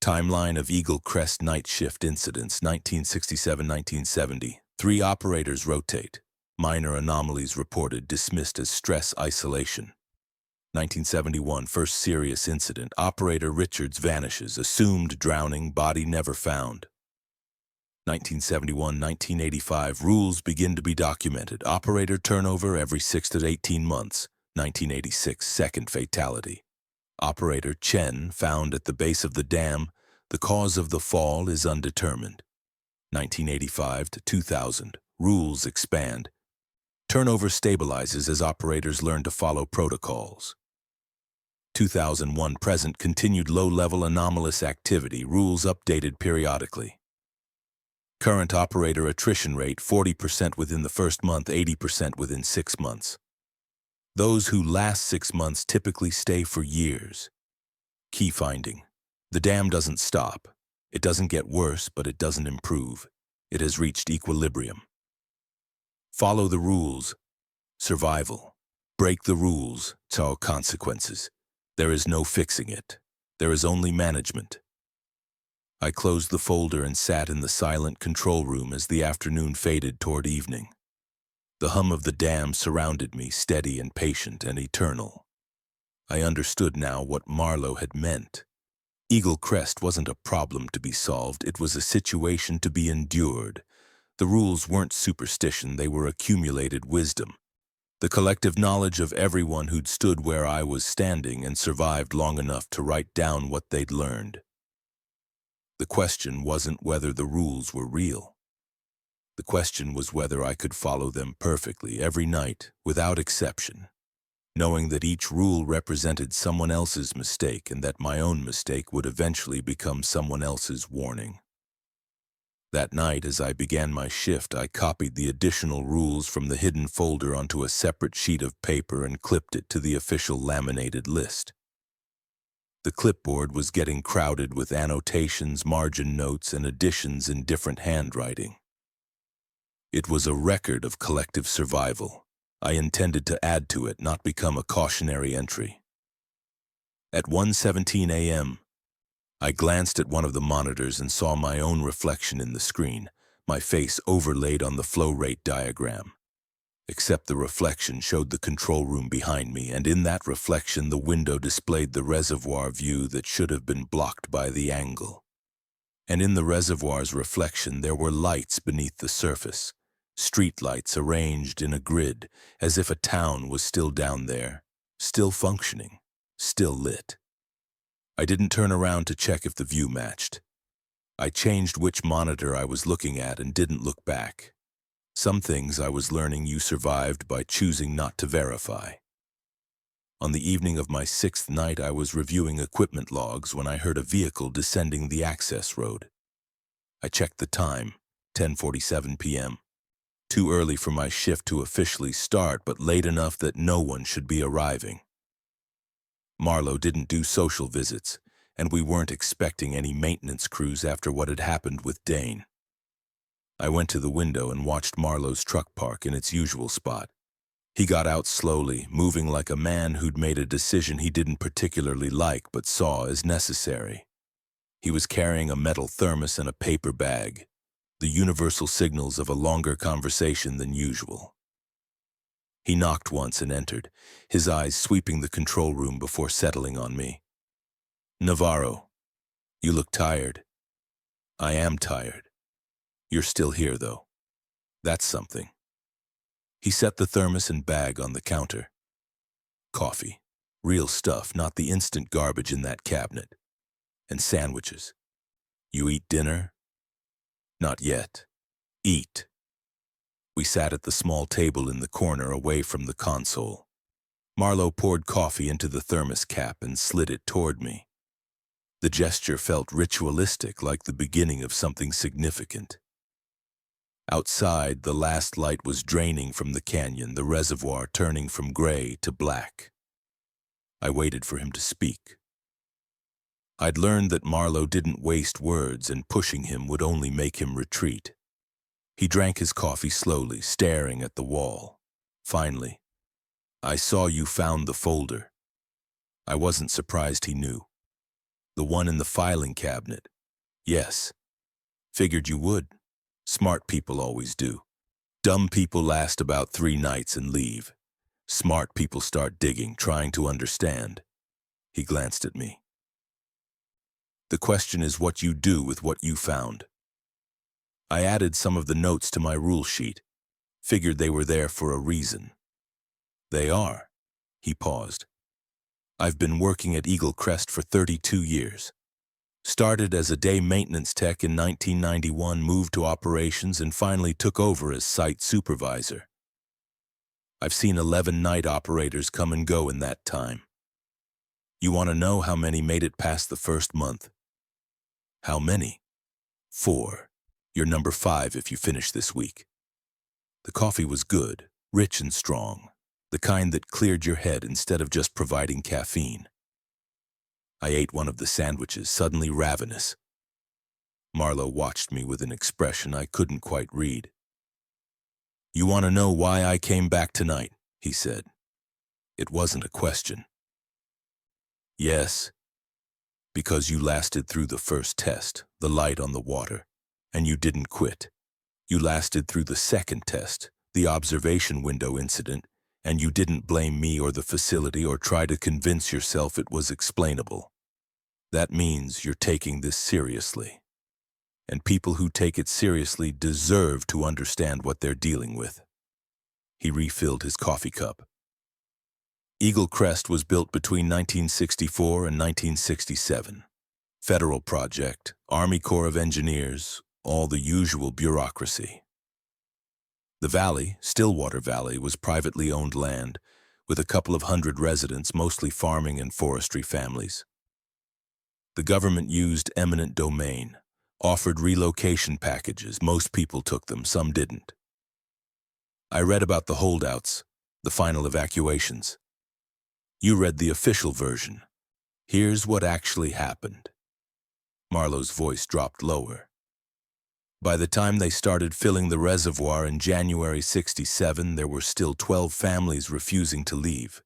Timeline of Eagle Crest night shift incidents, 1967-1970. 3 operators rotate. Minor anomalies reported, dismissed as stress isolation. 1971, first serious incident. Operator Richards vanishes, assumed drowning, body never found. 1971-1985, rules begin to be documented. Operator turnover every 6 to 18 months. 1986, second fatality. Operator Chen found at the base of the dam. The cause of the fall is undetermined. 1985 to 2000, rules expand. Turnover stabilizes as operators learn to follow protocols. 2001 present, continued low-level anomalous activity, rules updated periodically. Current operator attrition rate 40% within the first month, 80% within 6 months. Those who last 6 months typically stay for years. Key finding: the dam doesn't stop. It doesn't get worse, but it doesn't improve. It has reached equilibrium. Follow the rules. Survival. Break the rules. Cao consequences. There is no fixing it. There is only management. I closed the folder and sat in the silent control room as the afternoon faded toward evening. The hum of the dam surrounded me, steady and patient and eternal. I understood now what Marlowe had meant. Eagle Crest wasn't a problem to be solved, it was a situation to be endured. The rules weren't superstition, they were accumulated wisdom. The collective knowledge of everyone who'd stood where I was standing and survived long enough to write down what they'd learned. The question wasn't whether the rules were real. The question was whether I could follow them perfectly every night, without exception, knowing that each rule represented someone else's mistake and that my own mistake would eventually become someone else's warning. That night, as I began my shift, I copied the additional rules from the hidden folder onto a separate sheet of paper and clipped it to the official laminated list. The clipboard was getting crowded with annotations, margin notes, and additions in different handwriting. It was a record of collective survival. I intended to add to it, not become a cautionary entry. At 1:17 a.m., I glanced at one of the monitors and saw my own reflection in the screen, my face overlaid on the flow rate diagram. Except the reflection showed the control room behind me, and in that reflection the window displayed the reservoir view that should have been blocked by the angle. And in the reservoir's reflection there were lights beneath the surface, street lights arranged in a grid, as if a town was still down there, still functioning, still lit. I didn't turn around to check if the view matched. I changed which monitor I was looking at and didn't look back. Some things I was learning you survived by choosing not to verify. On the evening of my 6th night, I was reviewing equipment logs when I heard a vehicle descending the access road. I checked the time, 10:47 p.m. Too early for my shift to officially start, but late enough that no one should be arriving. Marlowe didn't do social visits, and we weren't expecting any maintenance crews after what had happened with Dane. I went to the window and watched Marlowe's truck park in its usual spot. He got out slowly, moving like a man who'd made a decision he didn't particularly like but saw as necessary. He was carrying a metal thermos and a paper bag, the universal signals of a longer conversation than usual. He knocked once and entered, his eyes sweeping the control room before settling on me. "Navarro, you look tired." "I am tired. You're still here, though. That's something." He set the thermos and bag on the counter. "Coffee. Real stuff, not the instant garbage in that cabinet. And sandwiches. You eat dinner?" "Not yet. Eat." We sat at the small table in the corner away from the console. Marlowe poured coffee into the thermos cap and slid it toward me. The gesture felt ritualistic, like the beginning of something significant. Outside, the last light was draining from the canyon, the reservoir turning from gray to black. I waited for him to speak. I'd learned that Marlowe didn't waste words, and pushing him would only make him retreat. He drank his coffee slowly, staring at the wall. Finally, "I saw you found the folder." I wasn't surprised he knew. "The one in the filing cabinet?" "Yes." "Figured you would. Smart people always do. Dumb people last about 3 nights and leave. Smart people start digging, trying to understand." He glanced at me. "The question is what you do with what you found." I added some of the notes to my rule sheet. Figured they were there for a reason. "They are." He paused. "I've been working at Eagle Crest for 32 years. Started as a day maintenance tech in 1991, moved to operations, and finally took over as site supervisor. I've seen 11 night operators come and go in that time. You want to know how many made it past the first month?" "How many?" "4. You're number 5 if you finish this week." The coffee was good, rich and strong, the kind that cleared your head instead of just providing caffeine. I ate one of the sandwiches, suddenly ravenous. Marlowe watched me with an expression I couldn't quite read. "You want to know why I came back tonight?" he said. It wasn't a question. "Yes. Because you lasted through the first test, the light on the water, and you didn't quit. You lasted through the second test, the observation window incident, and you didn't blame me or the facility or try to convince yourself it was explainable. That means you're taking this seriously. And people who take it seriously deserve to understand what they're dealing with." He refilled his coffee cup. Eagle Crest was built between 1964 and 1967. Federal project, Army Corps of Engineers, all the usual bureaucracy. The valley, Stillwater Valley, was privately owned land, with a couple of hundred residents, mostly farming and forestry families. The government used eminent domain, offered relocation packages. Most people took them, some didn't. I read about the holdouts, the final evacuations. You read the official version. Here's what actually happened. Marlowe's voice dropped lower. By the time they started filling the reservoir in January '67, there were still 12 families refusing to leave.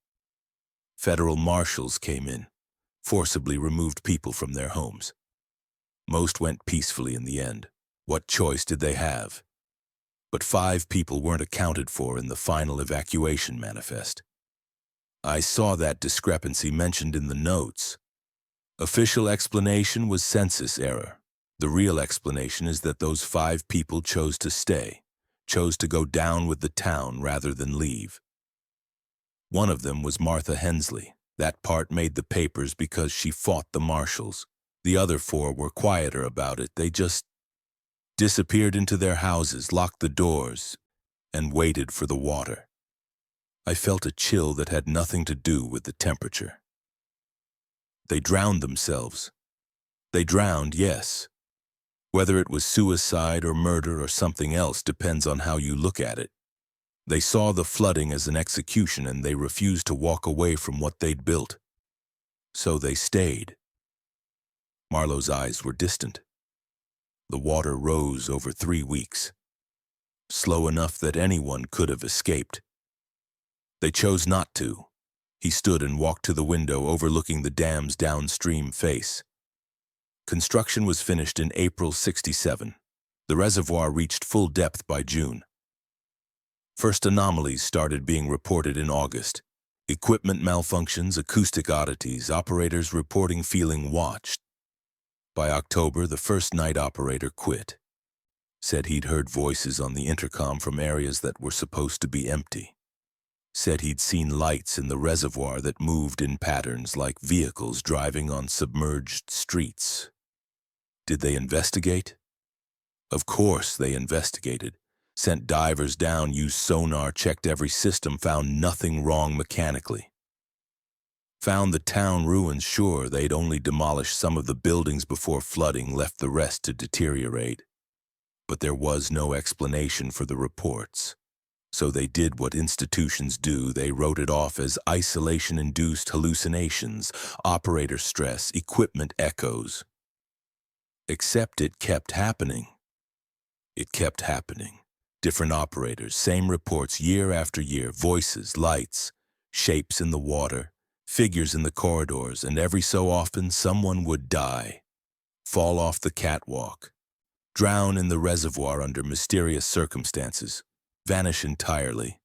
Federal marshals came in, forcibly removed people from their homes. Most went peacefully in the end. What choice did they have? But 5 people weren't accounted for in the final evacuation manifest. I saw that discrepancy mentioned in the notes. Official explanation was census error. The real explanation is that those 5 people chose to stay, chose to go down with the town rather than leave. One of them was Martha Hensley. That part made the papers because she fought the marshals. The other 4 were quieter about it. They just disappeared into their houses, locked the doors, and waited for the water. I felt a chill that had nothing to do with the temperature. They drowned themselves. They drowned, yes. Whether it was suicide or murder or something else depends on how you look at it. They saw the flooding as an execution and they refused to walk away from what they'd built. So they stayed. Marlowe's eyes were distant. The water rose over 3 weeks, slow enough that anyone could have escaped. They chose not to. He stood and walked to the window overlooking the dam's downstream face. Construction was finished in April '67. The reservoir reached full depth by June. First anomalies started being reported in August. Equipment malfunctions, acoustic oddities, operators reporting feeling watched. By October, the first night operator quit. Said he'd heard voices on the intercom from areas that were supposed to be empty. Said he'd seen lights in the reservoir that moved in patterns like vehicles driving on submerged streets. Did they investigate? Of course they investigated. Sent divers down, used sonar, checked every system, found nothing wrong mechanically. Found the town ruins. Sure, they'd only demolished some of the buildings before flooding left the rest to deteriorate. But there was no explanation for the reports. So they did what institutions do. They wrote it off as isolation-induced hallucinations, operator stress, equipment echoes. Except it kept happening. It kept happening. Different operators, same reports year after year, voices, lights, shapes in the water, figures in the corridors, and every so often someone would die, fall off the catwalk, drown in the reservoir under mysterious circumstances, vanish entirely.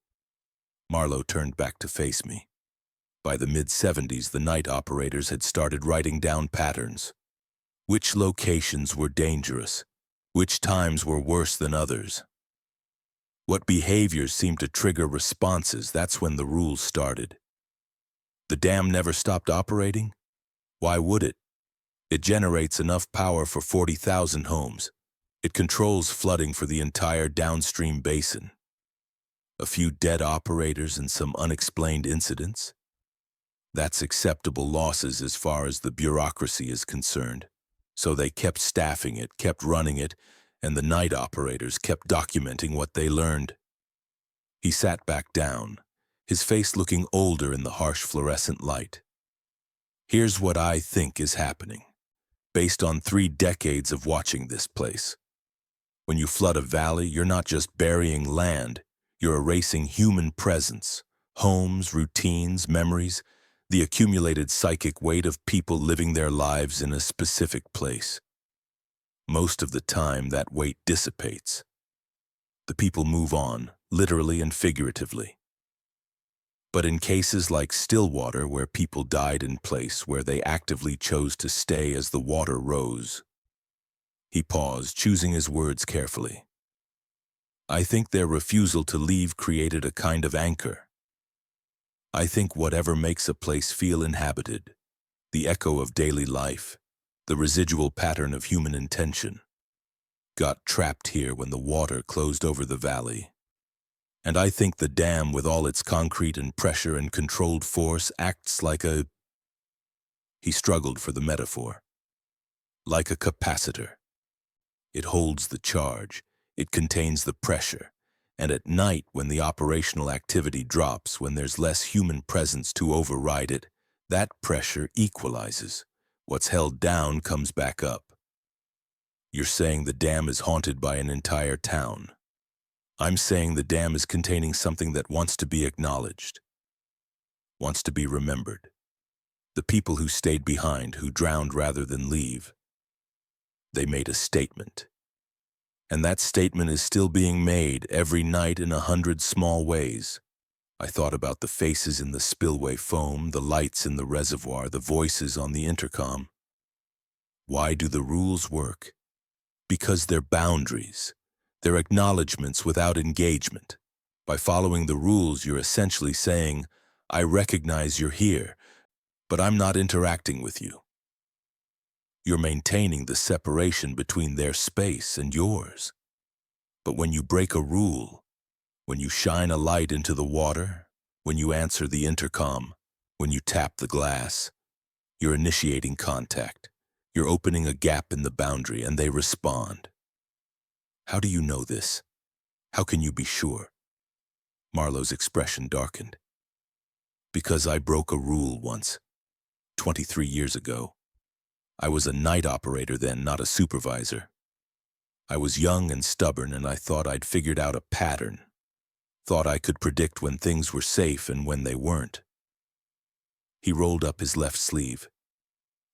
Marlowe turned back to face me. By the mid-70s, the night operators had started writing down patterns. Which locations were dangerous? Which times were worse than others? What behaviors seemed to trigger responses? That's when the rules started. The dam never stopped operating? Why would it? It generates enough power for 40,000 homes. It controls flooding for the entire downstream basin. A few dead operators and some unexplained incidents? That's acceptable losses as far as the bureaucracy is concerned. So they kept staffing it, kept running it, and the night operators kept documenting what they learned. He sat back down, his face looking older in the harsh fluorescent light. Here's what I think is happening, based on 3 decades of watching this place. When you flood a valley, you're not just burying land, you're erasing human presence, homes, routines, memories, the accumulated psychic weight of people living their lives in a specific place. Most of the time, that weight dissipates. The people move on, literally and figuratively. But in cases like Stillwater, where people died in place, where they actively chose to stay as the water rose. He paused, choosing his words carefully. I think their refusal to leave created a kind of anchor. I think whatever makes a place feel inhabited, the echo of daily life, the residual pattern of human intention, got trapped here when the water closed over the valley. And I think the dam, with all its concrete and pressure and controlled force, acts like a... He struggled for the metaphor. Like a capacitor. It holds the charge, it contains the pressure, and at night when the operational activity drops, when there's less human presence to override it, that pressure equalizes. What's held down comes back up. You're saying the dam is haunted by an entire town. I'm saying the dam is containing something that wants to be acknowledged, wants to be remembered. The people who stayed behind, who drowned rather than leave, they made a statement. And that statement is still being made every night in 100 small ways. I thought about the faces in the spillway foam, the lights in the reservoir, the voices on the intercom. Why do the rules work? Because they're boundaries. They're acknowledgments without engagement. By following the rules, you're essentially saying, I recognize you're here, but I'm not interacting with you. You're maintaining the separation between their space and yours. But when you break a rule, when you shine a light into the water, when you answer the intercom, when you tap the glass, you're initiating contact. You're opening a gap in the boundary, and they respond. How do you know this? How can you be sure? Marlowe's expression darkened. Because I broke a rule once, 23 years ago. I was a night operator then, not a supervisor. I was young and stubborn, and I thought I'd figured out a pattern. Thought I could predict when things were safe and when they weren't. He rolled up his left sleeve.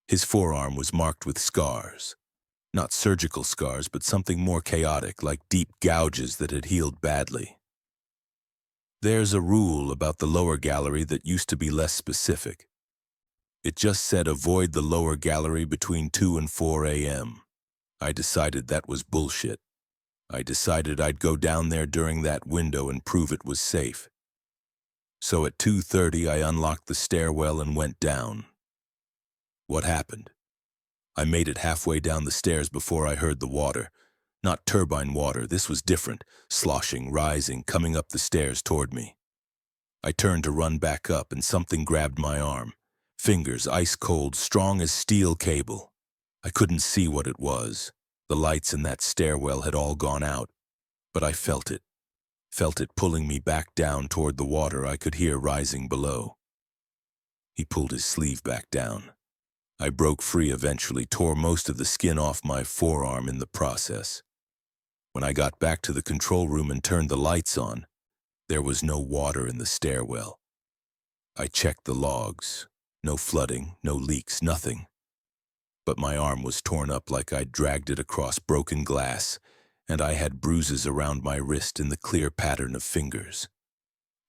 His forearm was marked with scars. Not surgical scars, but something more chaotic, like deep gouges that had healed badly. There's a rule about the lower gallery that used to be less specific. It just said avoid the lower gallery between 2 and 4 a.m. I decided that was bullshit. I decided I'd go down there during that window and prove it was safe. So at 2:30 I unlocked the stairwell and went down. What happened? I made it halfway down the stairs before I heard the water. Not turbine water, this was different, sloshing, rising, coming up the stairs toward me. I turned to run back up and something grabbed my arm. Fingers ice cold, strong as steel cable. I couldn't see what it was. The lights in that stairwell had all gone out, but I felt it pulling me back down toward the water I could hear rising below. He pulled his sleeve back down. I broke free eventually, tore most of the skin off my forearm in the process. When I got back to the control room and turned the lights on, there was no water in the stairwell. I checked the logs. No flooding, no leaks, nothing. But my arm was torn up like I'd dragged it across broken glass, and I had bruises around my wrist in the clear pattern of fingers.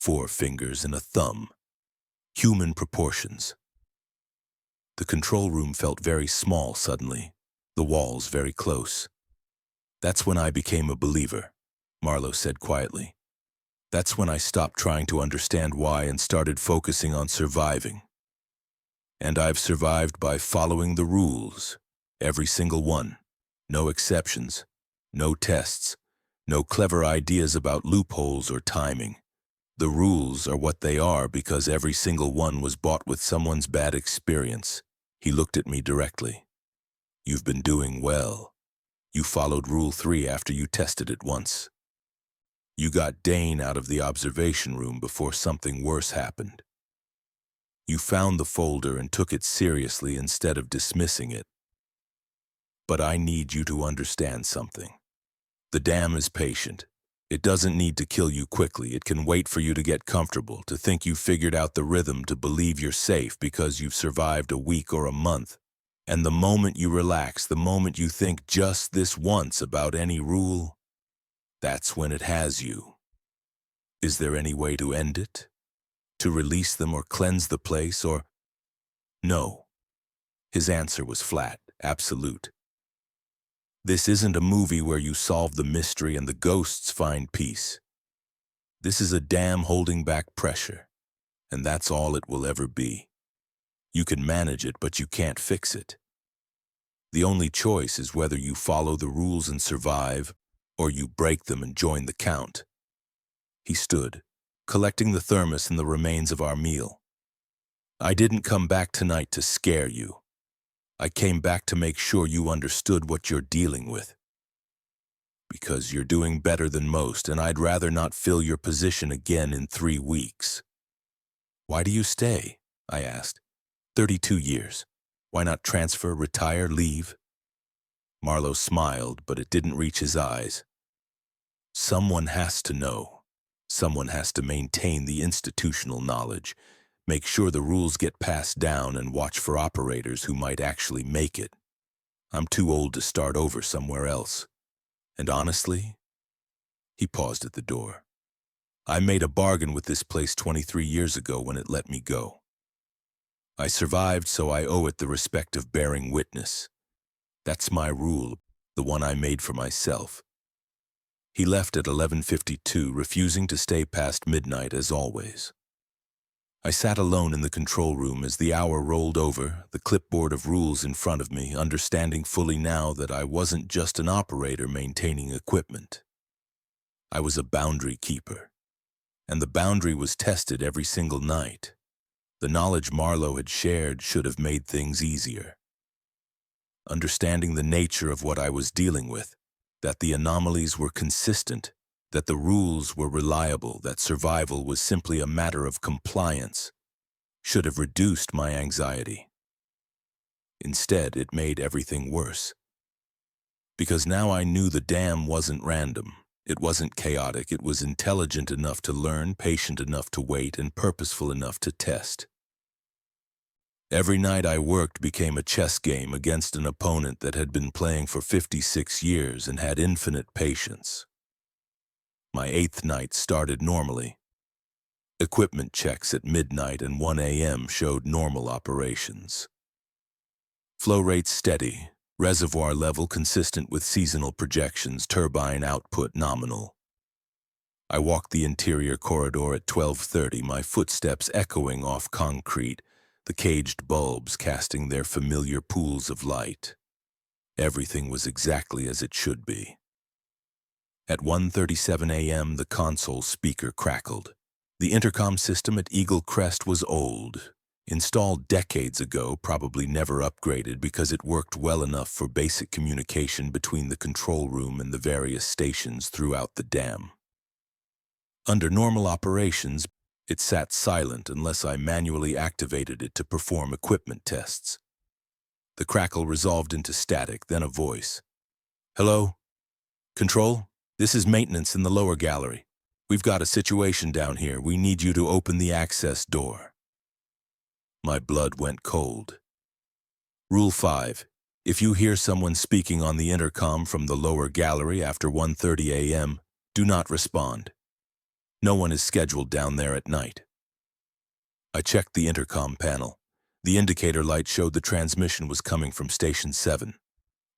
4 fingers and a thumb. Human proportions. The control room felt very small suddenly, the walls very close. That's when I became a believer, Marlowe said quietly. That's when I stopped trying to understand why and started focusing on surviving. And I've survived by following the rules, every single one. No exceptions, no tests, no clever ideas about loopholes or timing. The rules are what they are because every single one was bought with someone's bad experience. He looked at me directly. You've been doing well. You followed Rule 3 after you tested it once. You got Dane out of the observation room before something worse happened. You found the folder and took it seriously instead of dismissing it. But I need you to understand something. The dam is patient. It doesn't need to kill you quickly. It can wait for you to get comfortable, to think you've figured out the rhythm, to believe you're safe because you've survived a week or a month. And the moment you relax, the moment you think just this once about any rule, that's when it has you. Is there any way to end it? To release them or cleanse the place or... No. His answer was flat, absolute. This isn't a movie where you solve the mystery and the ghosts find peace. This is a dam holding back pressure, and that's all it will ever be. You can manage it, but you can't fix it. The only choice is whether you follow the rules and survive, or you break them and join the count. He stood, collecting the thermos and the remains of our meal. I didn't come back tonight to scare you. I came back to make sure you understood what you're dealing with. Because you're doing better than most, and I'd rather not fill your position again in 3 weeks. Why do you stay? I asked. 32 years. Why not transfer, retire, leave? Marlowe smiled, but it didn't reach his eyes. Someone has to know. Someone has to maintain the institutional knowledge, make sure the rules get passed down, and watch for operators who might actually make it. I'm too old to start over somewhere else. And honestly, he paused at the door. I made a bargain with this place 23 years ago when it let me go. I survived, so I owe it the respect of bearing witness. That's my rule, the one I made for myself. He left at 11:52, refusing to stay past midnight as always. I sat alone in the control room as the hour rolled over, the clipboard of rules in front of me, understanding fully now that I wasn't just an operator maintaining equipment. I was a boundary keeper, and the boundary was tested every single night. The knowledge Marlowe had shared should have made things easier. Understanding the nature of what I was dealing with, that the anomalies were consistent, that the rules were reliable, that survival was simply a matter of compliance, should have reduced my anxiety. Instead, it made everything worse. Because now I knew the dam wasn't random. It wasn't chaotic. It was intelligent enough to learn, patient enough to wait, and purposeful enough to test. Every night I worked became a chess game against an opponent that had been playing for 56 years and had infinite patience. My 8th night started normally. Equipment checks at midnight and 1 a.m. showed normal operations. Flow rates steady, reservoir level consistent with seasonal projections, turbine output nominal. I walked the interior corridor at 12:30, my footsteps echoing off concrete, the caged bulbs casting their familiar pools of light. Everything was exactly as it should be. At 1:37 a.m., the console speaker crackled. The intercom system at Eagle Crest was old. Installed decades ago, probably never upgraded because it worked well enough for basic communication between the control room and the various stations throughout the dam. Under normal operations, it sat silent unless I manually activated it to perform equipment tests. The crackle resolved into static, then a voice. "Hello? Control? This is maintenance in the lower gallery. We've got a situation down here. We need you to open the access door." My blood went cold. Rule 5. If you hear someone speaking on the intercom from the lower gallery after 1:30 a.m., do not respond. No one is scheduled down there at night. I checked the intercom panel. The indicator light showed the transmission was coming from Station 7,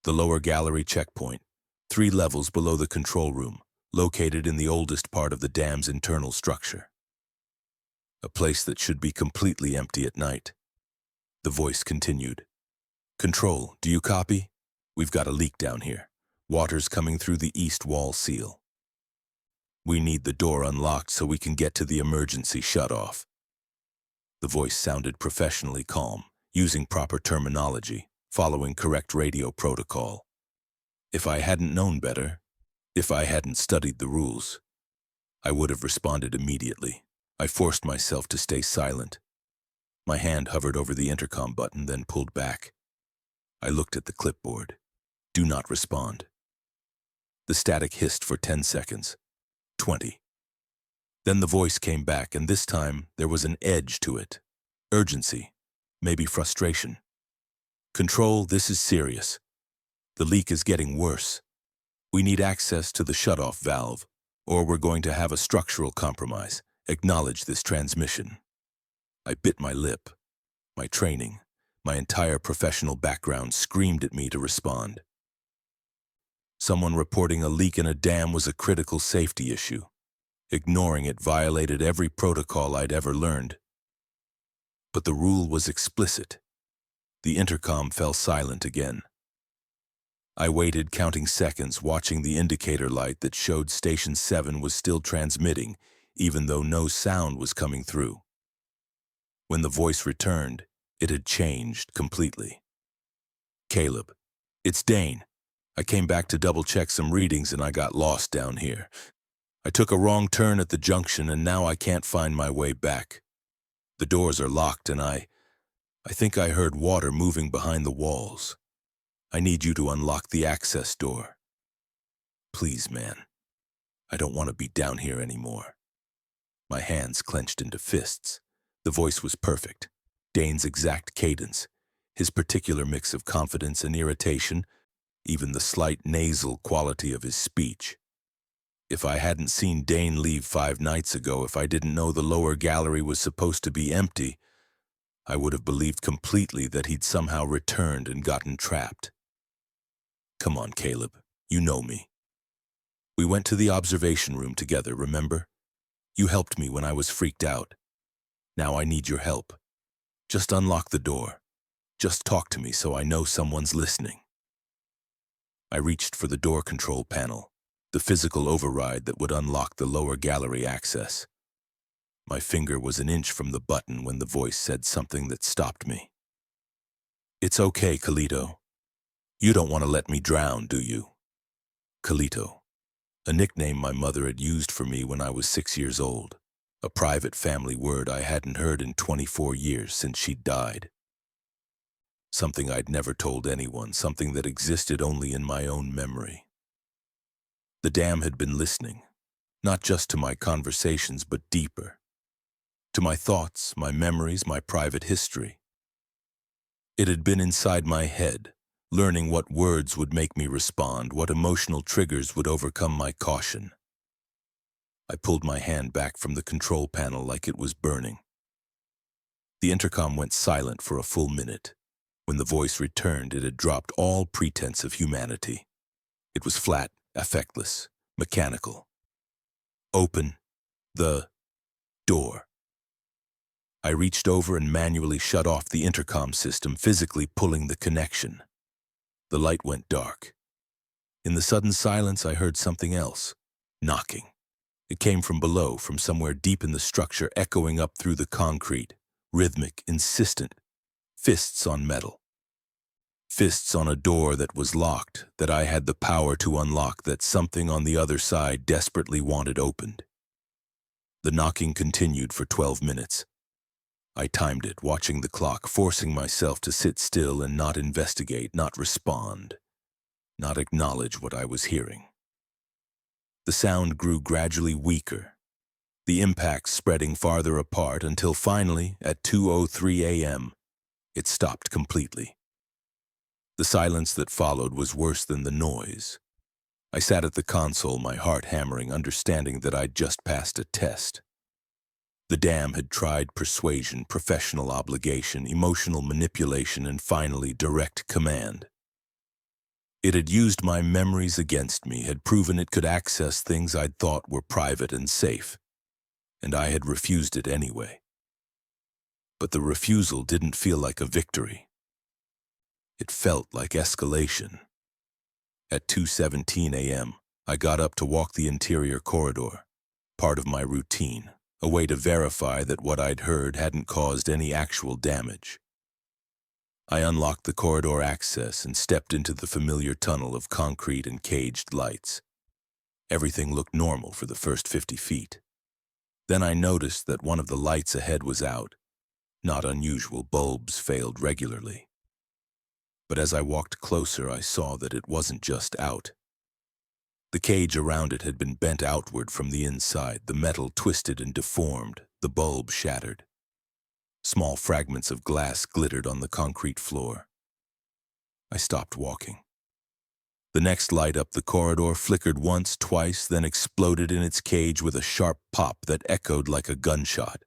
the lower gallery checkpoint, 3 levels below the control room, located in the oldest part of the dam's internal structure. A place that should be completely empty at night. The voice continued. "Control, do you copy? We've got a leak down here. Water's coming through the east wall seal. We need the door unlocked so we can get to the emergency shutoff." The voice sounded professionally calm, using proper terminology, following correct radio protocol. If I hadn't known better, if I hadn't studied the rules, I would have responded immediately. I forced myself to stay silent. My hand hovered over the intercom button, then pulled back. I looked at the clipboard. Do not respond. The static hissed for 10 seconds. 20. Then the voice came back, and this time there was an edge to it. Urgency, maybe frustration. "Control, this is serious. The leak is getting worse. We need access to the shutoff valve, or we're going to have a structural compromise. Acknowledge this transmission." I bit my lip. My training, my entire professional background screamed at me to respond. Someone reporting a leak in a dam was a critical safety issue. Ignoring it violated every protocol I'd ever learned. But the rule was explicit. The intercom fell silent again. I waited, counting seconds, watching the indicator light that showed Station 7 was still transmitting, even though no sound was coming through. When the voice returned, it had changed completely. "Caleb, it's Dane. I came back to double-check some readings and I got lost down here. I took a wrong turn at the junction and now I can't find my way back. The doors are locked and I think I heard water moving behind the walls. I need you to unlock the access door. Please, man. I don't want to be down here anymore." My hands clenched into fists. The voice was perfect. Dane's exact cadence, his particular mix of confidence and irritation, even the slight nasal quality of his speech. If I hadn't seen Dane leave 5 nights ago, if I didn't know the lower gallery was supposed to be empty, I would have believed completely that he'd somehow returned and gotten trapped. "Come on, Caleb. You know me. We went to the observation room together, remember? You helped me when I was freaked out. Now I need your help. Just unlock the door. Just talk to me so I know someone's listening." I reached for the door control panel, the physical override that would unlock the lower gallery access. My finger was an inch from the button when the voice said something that stopped me. "It's okay, Kalito. You don't want to let me drown, do you?" Kalito, a nickname my mother had used for me when I was 6 years old, a private family word I hadn't heard in 24 years since she'd died. Something I'd never told anyone, something that existed only in my own memory. The dam had been listening, not just to my conversations, but deeper. To my thoughts, my memories, my private history. It had been inside my head, learning what words would make me respond, what emotional triggers would overcome my caution. I pulled my hand back from the control panel like it was burning. The intercom went silent for a full minute. When the voice returned, it had dropped all pretense of humanity. It was flat, affectless, mechanical. "Open the door." I reached over and manually shut off the intercom system, physically pulling the connection. The light went dark. In the sudden silence, I heard something else, knocking. It came from below, from somewhere deep in the structure, echoing up through the concrete, rhythmic, insistent, fists on metal. Fists on a door that was locked, that I had the power to unlock, that something on the other side desperately wanted opened. The knocking continued for 12 minutes. I timed it, watching the clock, forcing myself to sit still and not investigate, not respond, not acknowledge what I was hearing. The sound grew gradually weaker, the impacts spreading farther apart until finally, at 2:03 a.m., it stopped completely. The silence that followed was worse than the noise. I sat at the console, my heart hammering, understanding that I'd just passed a test. The dam had tried persuasion, professional obligation, emotional manipulation, and finally direct command. It had used my memories against me, had proven it could access things I'd thought were private and safe, and I had refused it anyway. But the refusal didn't feel like a victory. It felt like escalation. At 2:17 a.m., I got up to walk the interior corridor, part of my routine, a way to verify that what I'd heard hadn't caused any actual damage. I unlocked the corridor access and stepped into the familiar tunnel of concrete and caged lights. Everything looked normal for the first 50 feet. Then I noticed that one of the lights ahead was out. Not unusual, bulbs failed regularly. But as I walked closer, I saw that it wasn't just out. The cage around it had been bent outward from the inside, the metal twisted and deformed, the bulb shattered. Small fragments of glass glittered on the concrete floor. I stopped walking. The next light up the corridor flickered once, twice, then exploded in its cage with a sharp pop that echoed like a gunshot.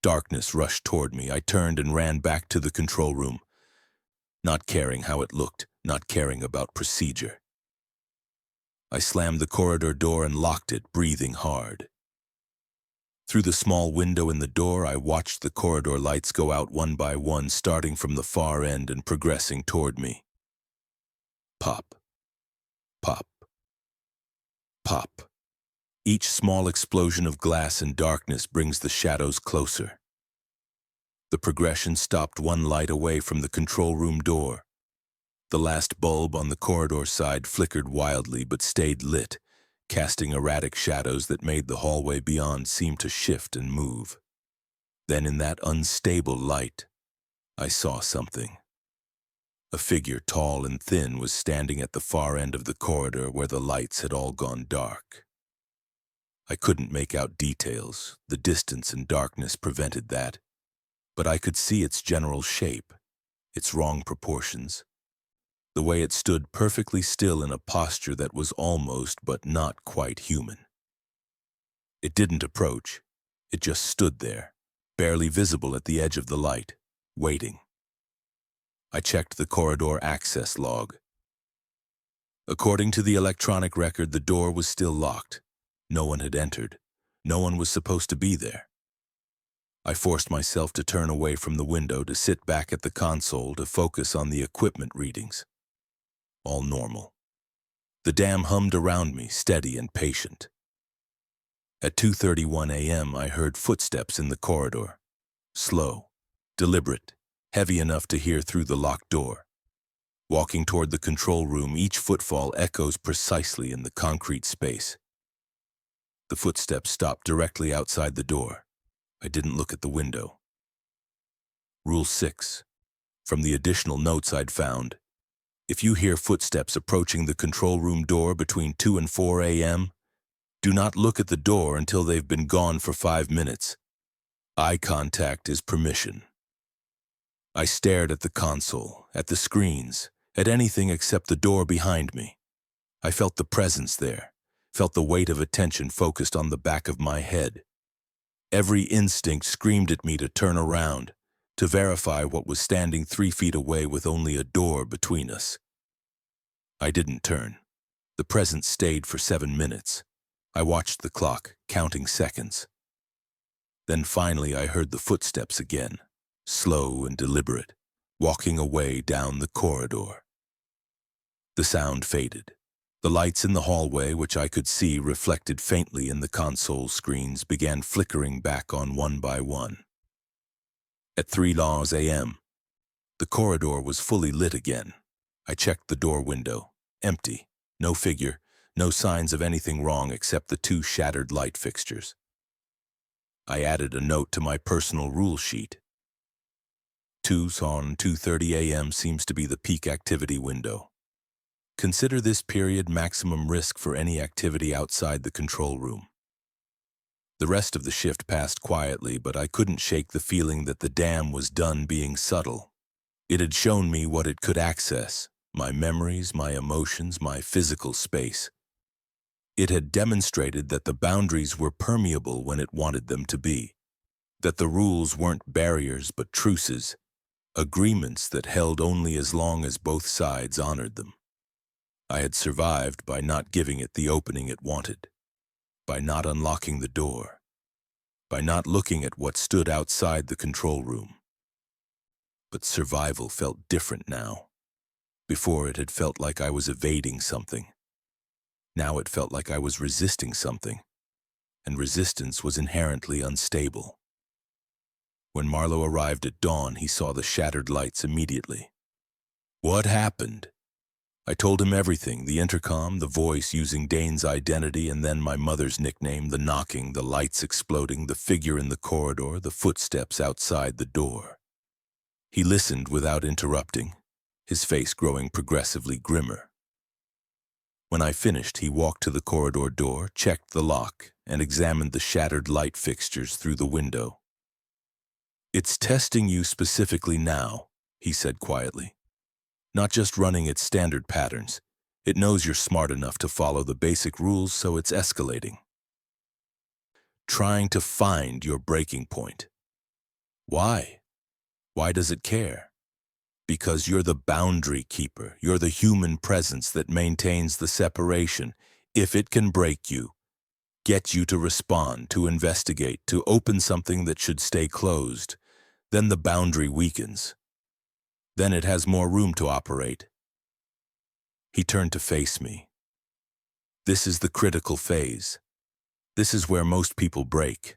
Darkness rushed toward me. I turned and ran back to the control room, not caring how it looked, not caring about procedure. I slammed the corridor door and locked it, breathing hard. Through the small window in the door, I watched the corridor lights go out one by one, starting from the far end and progressing toward me. Pop, pop, pop. Each small explosion of glass and darkness brings the shadows closer. The progression stopped one light away from the control room door. The last bulb on the corridor side flickered wildly but stayed lit, casting erratic shadows that made the hallway beyond seem to shift and move. Then in that unstable light, I saw something. A figure tall and thin was standing at the far end of the corridor where the lights had all gone dark. I couldn't make out details. The distance and darkness prevented that. But I could see its general shape, its wrong proportions, the way it stood perfectly still in a posture that was almost but not quite human. It didn't approach. It just stood there, barely visible at the edge of the light, waiting. I checked the corridor access log. According to the electronic record, the door was still locked. No one had entered. No one was supposed to be there. I forced myself to turn away from the window, to sit back at the console, to focus on the equipment readings. All normal. The dam hummed around me, steady and patient. At 2:31 a.m., I heard footsteps in the corridor. Slow, deliberate, heavy enough to hear through the locked door. Walking toward the control room, each footfall echoes precisely in the concrete space. The footsteps stopped directly outside the door. I didn't look at the window. Rule 6. From the additional notes I'd found, if you hear footsteps approaching the control room door between 2 and 4 a.m., do not look at the door until they've been gone for 5 minutes. Eye contact is permission. I stared at the console, at the screens, at anything except the door behind me. I felt the presence there, felt the weight of attention focused on the back of my head. Every instinct screamed at me to turn around, to verify what was standing 3 feet away with only a door between us. I didn't turn. The presence stayed for 7 minutes. I watched the clock, counting seconds. Then finally I heard the footsteps again, slow and deliberate, walking away down the corridor. The sound faded. The lights in the hallway, which I could see reflected faintly in the console screens, began flickering back on one by one. At 3 a.m., the corridor was fully lit again. I checked the door window. Empty. No figure. No signs of anything wrong except the 2 shattered light fixtures. I added a note to my personal rule sheet. 2:30 a.m. seems to be the peak activity window. Consider this period maximum risk for any activity outside the control room. The rest of the shift passed quietly, but I couldn't shake the feeling that the dam was done being subtle. It had shown me what it could access, my memories, my emotions, my physical space. It had demonstrated that the boundaries were permeable when it wanted them to be, that the rules weren't barriers but truces, agreements that held only as long as both sides honored them. I had survived by not giving it the opening it wanted, by not unlocking the door, by not looking at what stood outside the control room. But survival felt different now. Before, it had felt like I was evading something. Now it felt like I was resisting something, and resistance was inherently unstable. When Marlowe arrived at dawn, he saw the shattered lights immediately. What happened? I told him everything, the intercom, the voice using Dane's identity, and then my mother's nickname, the knocking, the lights exploding, the figure in the corridor, the footsteps outside the door. He listened without interrupting, his face growing progressively grimmer. When I finished, he walked to the corridor door, checked the lock, and examined the shattered light fixtures through the window. "It's testing you specifically now," he said quietly. "Not just running its standard patterns. It knows you're smart enough to follow the basic rules, so it's escalating. Trying to find your breaking point. Why? Why does it care? Because you're the boundary keeper. You're the human presence that maintains the separation. If it can break you, get you to respond, to investigate, to open something that should stay closed, then the boundary weakens. Then it has more room to operate." He turned to face me. "This is the critical phase. This is where most people break.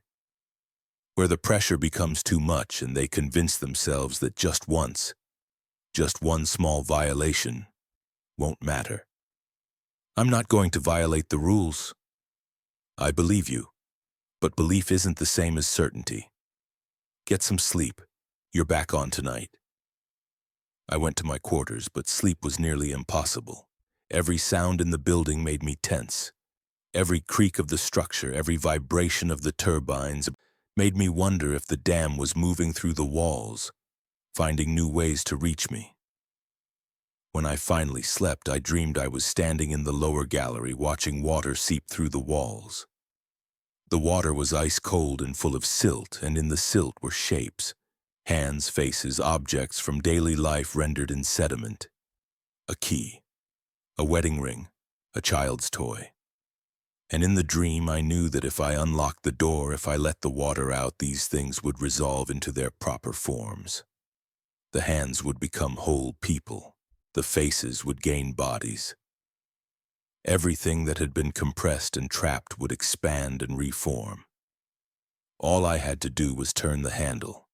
Where the pressure becomes too much and they convince themselves that just one small violation won't matter. I'm not going to violate the rules. I believe you, but belief isn't the same as certainty. Get some sleep. You're back on tonight." I went to my quarters, but sleep was nearly impossible. Every sound in the building made me tense. Every creak of the structure, every vibration of the turbines made me wonder if the dam was moving through the walls, finding new ways to reach me. When I finally slept, I dreamed I was standing in the lower gallery watching water seep through the walls. The water was ice cold and full of silt, and in the silt were shapes, hands, faces, objects from daily life rendered in sediment. A key, a wedding ring, a child's toy. And in the dream, I knew that if I unlocked the door, if I let the water out, these things would resolve into their proper forms. The hands would become whole people. The faces would gain bodies. Everything that had been compressed and trapped would expand and reform. All I had to do was turn the handle.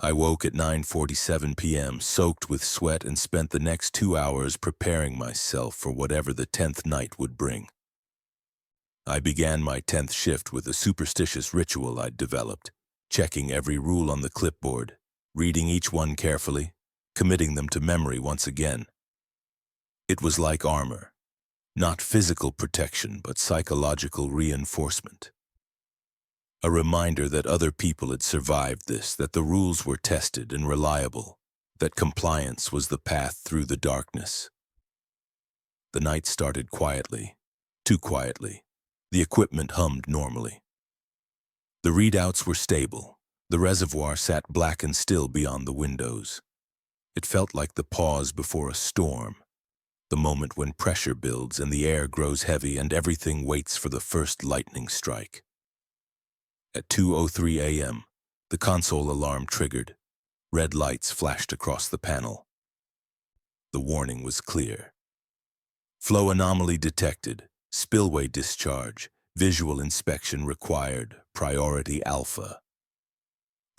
I woke at 9:47 p.m., soaked with sweat, and spent the next 2 hours preparing myself for whatever the 10th night would bring. I began my 10th shift with a superstitious ritual I'd developed, checking every rule on the clipboard, reading each one carefully, committing them to memory once again. It was like armor, not physical protection, but psychological reinforcement. A reminder that other people had survived this, that the rules were tested and reliable, that compliance was the path through the darkness. The night started quietly, too quietly. The equipment hummed normally. The readouts were stable. The reservoir sat black and still beyond the windows. It felt like the pause before a storm, the moment when pressure builds and the air grows heavy and everything waits for the first lightning strike. At 2:03 a.m., the console alarm triggered. Red lights flashed across the panel. The warning was clear. Flow anomaly detected. Spillway discharge. Visual inspection required. Priority Alpha.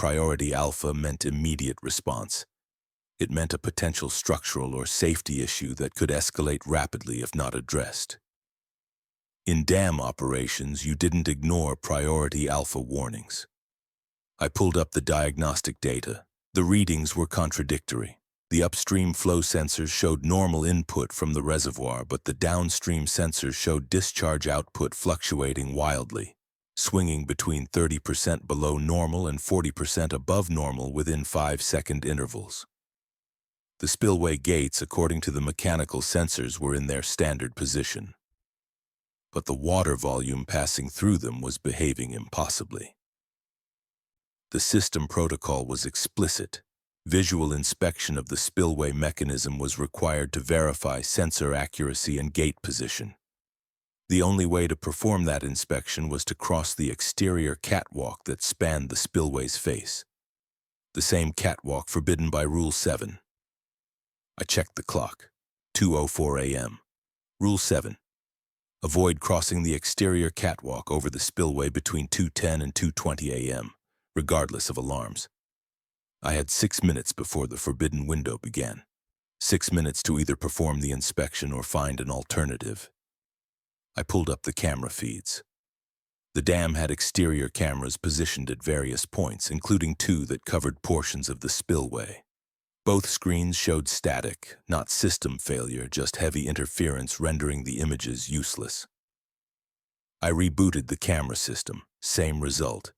priority alpha meant immediate response. It meant a potential structural or safety issue that could escalate rapidly if not addressed. In dam operations, you didn't ignore priority alpha warnings. I pulled up the diagnostic data. The readings were contradictory. The upstream flow sensors showed normal input from the reservoir, but the downstream sensors showed discharge output fluctuating wildly, swinging between 30% below normal and 40% above normal within 5-second intervals. The spillway gates, according to the mechanical sensors, were in their standard position, but the water volume passing through them was behaving impossibly. The system protocol was explicit. Visual inspection of the spillway mechanism was required to verify sensor accuracy and gate position. The only way to perform that inspection was to cross the exterior catwalk that spanned the spillway's face, the same catwalk forbidden by Rule 7. I checked the clock. 2:04 a.m. Rule 7. Avoid crossing the exterior catwalk over the spillway between 2:10 and 2:20 a.m., regardless of alarms. I had 6 minutes before the forbidden window began. 6 minutes to either perform the inspection or find an alternative. I pulled up the camera feeds. The dam had exterior cameras positioned at various points, including 2 that covered portions of the spillway. Both screens showed static, not system failure, just heavy interference rendering the images useless. I rebooted the camera system. Same result.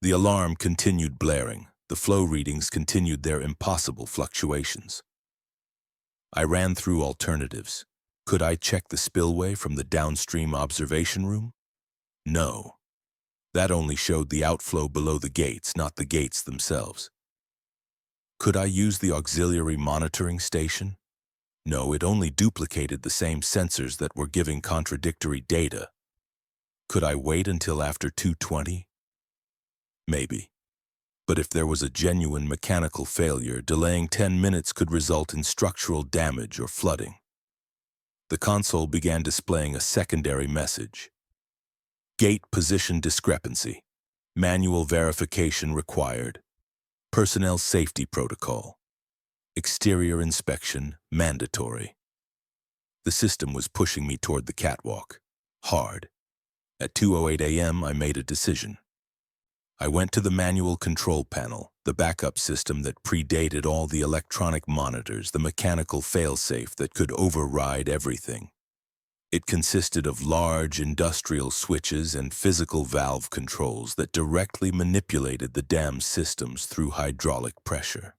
The alarm continued blaring. The flow readings continued their impossible fluctuations. I ran through alternatives. Could I check the spillway from the downstream observation room? No. That only showed the outflow below the gates, not the gates themselves. Could I use the auxiliary monitoring station? No, it only duplicated the same sensors that were giving contradictory data. Could I wait until after 2:20? Maybe. But if there was a genuine mechanical failure, delaying 10 minutes could result in structural damage or flooding. The console began displaying a secondary message. Gate position discrepancy. Manual verification required. Personnel safety protocol. Exterior inspection mandatory. The system was pushing me toward the catwalk. Hard. At 2:08 a.m., I made a decision. I went to the manual control panel, the backup system that predated all the electronic monitors, the mechanical failsafe that could override everything. It consisted of large industrial switches and physical valve controls that directly manipulated the dam systems through hydraulic pressure.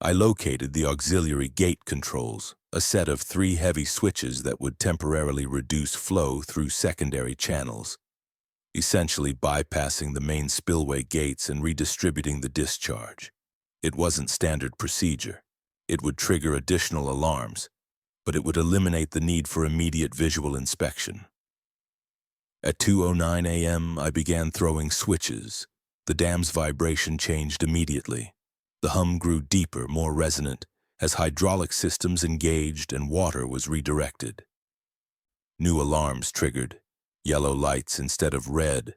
I located the auxiliary gate controls, a set of 3 heavy switches that would temporarily reduce flow through secondary channels, essentially bypassing the main spillway gates and redistributing the discharge. It wasn't standard procedure. It would trigger additional alarms, but it would eliminate the need for immediate visual inspection. At 2:09 a.m., I began throwing switches. The dam's vibration changed immediately. The hum grew deeper, more resonant, as hydraulic systems engaged and water was redirected. New alarms triggered. Yellow lights instead of red,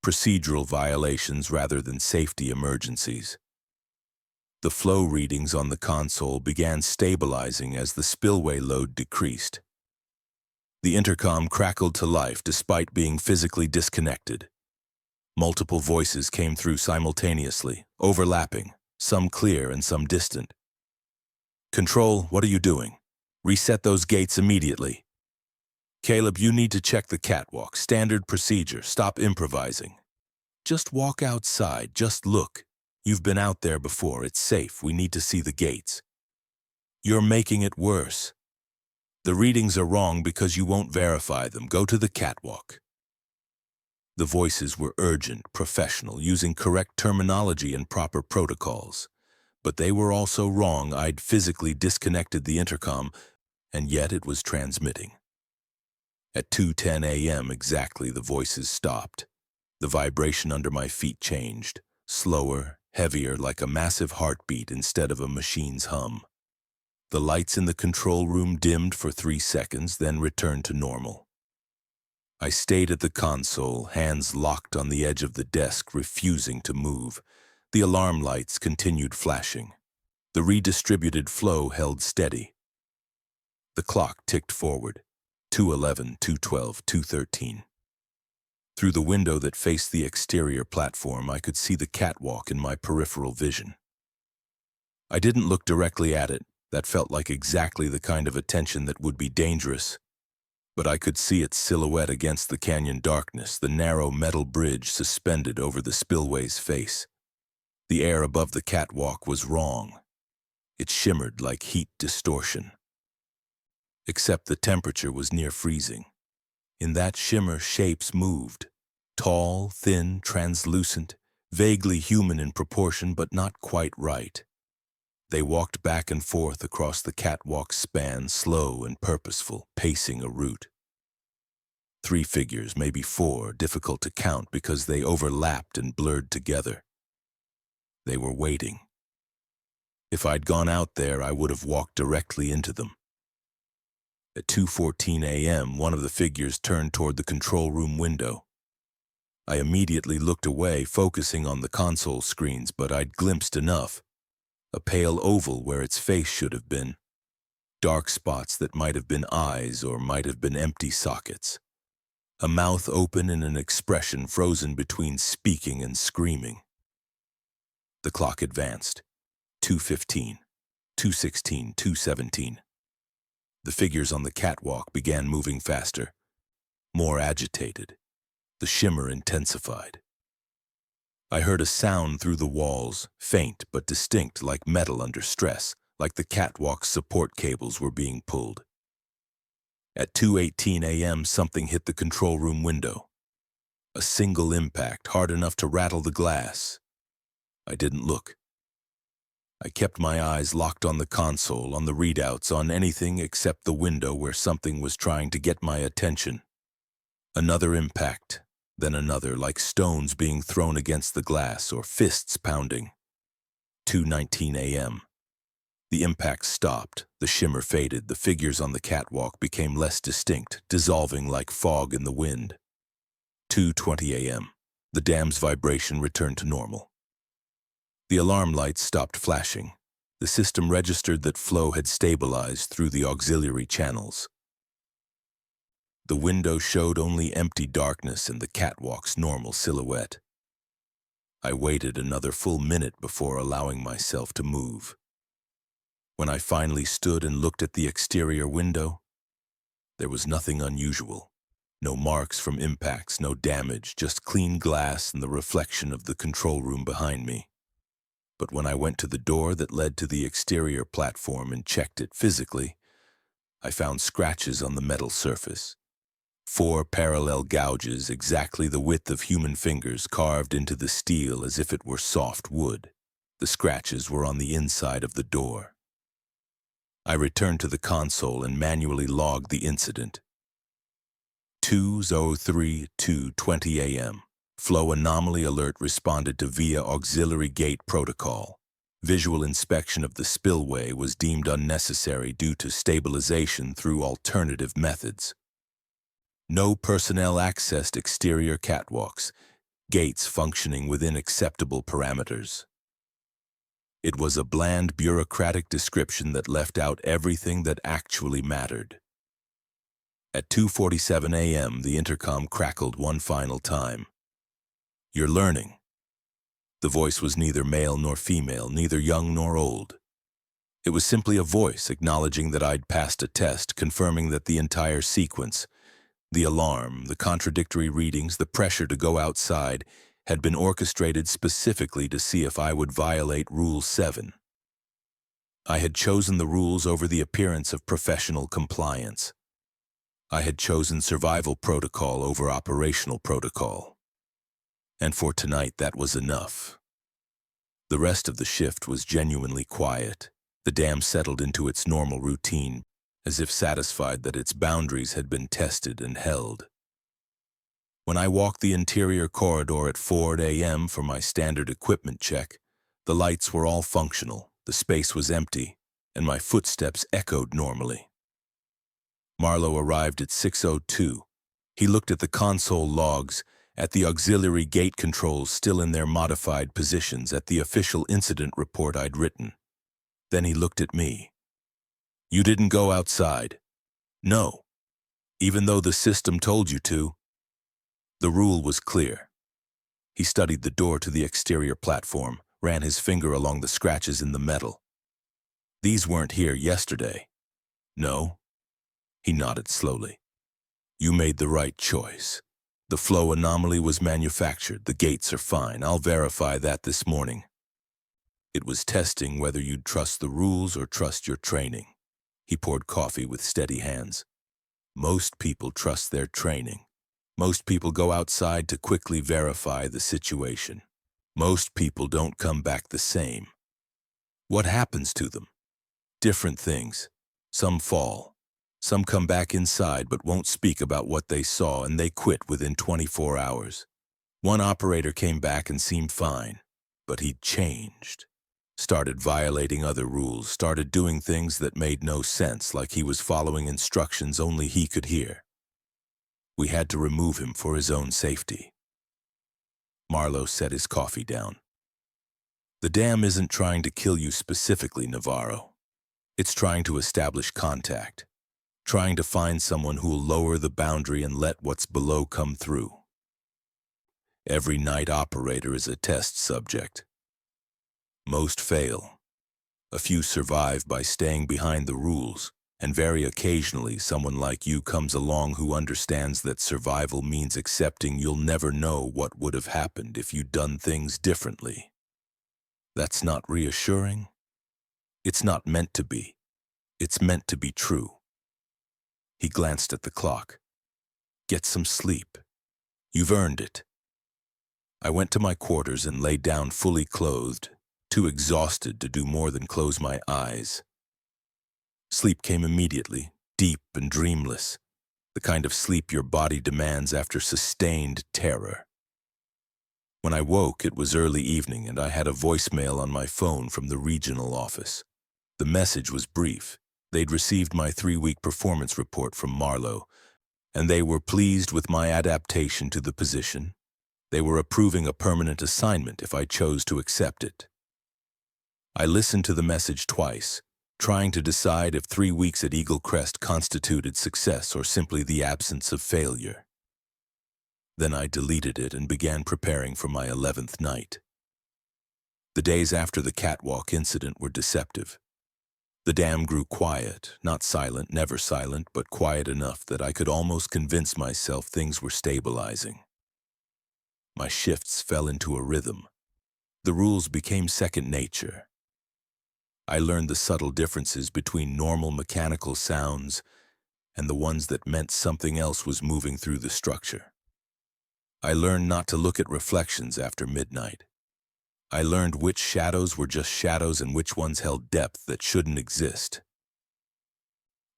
procedural violations rather than safety emergencies. The flow readings on the console began stabilizing as the spillway load decreased. The intercom crackled to life despite being physically disconnected. Multiple voices came through simultaneously, overlapping, some clear and some distant. "Control, what are you doing? Reset those gates immediately. Caleb, you need to check the catwalk. Standard procedure. Stop improvising. Just walk outside. Just look. You've been out there before. It's safe. We need to see the gates. You're making it worse. The readings are wrong because you won't verify them. Go to the catwalk." The voices were urgent, professional, using correct terminology and proper protocols. But they were also wrong. I'd physically disconnected the intercom, and yet it was transmitting. At 2:10 a.m. exactly, the voices stopped. The vibration under my feet changed, slower, heavier, like a massive heartbeat instead of a machine's hum. The lights in the control room dimmed for 3 seconds, then returned to normal. I stayed at the console, hands locked on the edge of the desk, refusing to move. The alarm lights continued flashing. The redistributed flow held steady. The clock ticked forward. 2:11, 2:12, 2:13. Through the window that faced the exterior platform, I could see the catwalk in my peripheral vision. I didn't look directly at it. That felt like exactly the kind of attention that would be dangerous. But I could see its silhouette against the canyon darkness, the narrow metal bridge suspended over the spillway's face. The air above the catwalk was wrong. It shimmered like heat distortion. Except the temperature was near freezing. In that shimmer, shapes moved. Tall, thin, translucent, vaguely human in proportion, but not quite right. They walked back and forth across the catwalk's span, slow and purposeful, pacing a route. 3 figures, maybe 4, difficult to count because they overlapped and blurred together. They were waiting. If I'd gone out there, I would have walked directly into them. At 2:14 a.m., one of the figures turned toward the control room window. I immediately looked away, focusing on the console screens, but I'd glimpsed enough. A pale oval where its face should have been. Dark spots that might have been eyes or might have been empty sockets. A mouth open and an expression frozen between speaking and screaming. The clock advanced. 2:15, 2:16, 2:17. The figures on the catwalk began moving faster, more agitated. The shimmer intensified. I heard a sound through the walls, faint but distinct, like metal under stress, like the catwalk's support cables were being pulled. At 2:18 a.m., something hit the control room window. A single impact, hard enough to rattle the glass. I didn't look. I kept my eyes locked on the console, on the readouts, on anything except the window where something was trying to get my attention. Another impact, then another, like stones being thrown against the glass or fists pounding. 2:19 a.m. The impact stopped, the shimmer faded, the figures on the catwalk became less distinct, dissolving like fog in the wind. 2:20 a.m. The dam's vibration returned to normal. The alarm lights stopped flashing. The system registered that flow had stabilized through the auxiliary channels. The window showed only empty darkness and the catwalk's normal silhouette. I waited another full minute before allowing myself to move. When I finally stood and looked at the exterior window, there was nothing unusual. No marks from impacts, no damage, just clean glass and the reflection of the control room behind me. But when I went to the door that led to the exterior platform and checked it physically, I found scratches on the metal surface. 4 parallel gouges, exactly the width of human fingers, carved into the steel as if it were soft wood. The scratches were on the inside of the door. I returned to the console and manually logged the incident. 2:03, 2:20 a.m. Flow anomaly alert responded to via auxiliary gate protocol. Visual inspection of the spillway was deemed unnecessary due to stabilization through alternative methods. No personnel accessed exterior catwalks, gates functioning within acceptable parameters. It was a bland bureaucratic description that left out everything that actually mattered. At 2:47 a.m., the intercom crackled one final time. "You're learning." The voice was neither male nor female, neither young nor old. It was simply a voice acknowledging that I'd passed a test, confirming that the entire sequence, the alarm, the contradictory readings, the pressure to go outside, had been orchestrated specifically to see if I would violate Rule 7. I had chosen the rules over the appearance of professional compliance. I had chosen survival protocol over operational protocol. And for tonight, that was enough. The rest of the shift was genuinely quiet. The dam settled into its normal routine, as if satisfied that its boundaries had been tested and held. When I walked the interior corridor at 4 a.m. for my standard equipment check, the lights were all functional, the space was empty, and my footsteps echoed normally. Marlowe arrived at 6:02, He looked at the console logs, at the auxiliary gate controls still in their modified positions, at the official incident report I'd written. Then he looked at me. You didn't go outside. No. Even though the system told you to. The rule was clear. He studied the door to the exterior platform, ran his finger along the scratches in the metal. These weren't here yesterday. No. He nodded slowly. You made the right choice. The flow anomaly was manufactured. The gates are fine. I'll verify that this morning. It was testing whether you'd trust the rules or trust your training. He poured coffee with steady hands. Most people trust their training. Most people go outside to quickly verify the situation. Most people don't come back the same. What happens to them? Different things. Some fall. Some come back inside but won't speak about what they saw, and they quit within 24 hours. One operator came back and seemed fine, but he'd changed. Started violating other rules, started doing things that made no sense, like he was following instructions only he could hear. We had to remove him for his own safety. Marlowe set his coffee down. The dam isn't trying to kill you specifically, Navarro. It's trying to establish contact. Trying to find someone who'll lower the boundary and let what's below come through. Every night operator is a test subject. Most fail. A few survive by staying behind the rules, and very occasionally someone like you comes along who understands that survival means accepting you'll never know what would have happened if you'd done things differently. That's not reassuring. It's not meant to be. It's meant to be true. He glanced at the clock. Get some sleep. You've earned it. I went to my quarters and lay down fully clothed, too exhausted to do more than close my eyes. Sleep came immediately, deep and dreamless, the kind of sleep your body demands after sustained terror. When I woke, it was early evening, and I had a voicemail on my phone from the regional office. The message was brief. They'd received my 3-week performance report from Marlowe, and they were pleased with my adaptation to the position. They were approving a permanent assignment if I chose to accept it. I listened to the message twice, trying to decide if 3 weeks at Eagle Crest constituted success or simply the absence of failure. Then I deleted it and began preparing for my 11th night. The days after the catwalk incident were deceptive. The dam grew quiet, not silent, never silent, but quiet enough that I could almost convince myself things were stabilizing. My shifts fell into a rhythm. The rules became second nature. I learned the subtle differences between normal mechanical sounds and the ones that meant something else was moving through the structure. I learned not to look at reflections after midnight. I learned which shadows were just shadows and which ones held depth that shouldn't exist.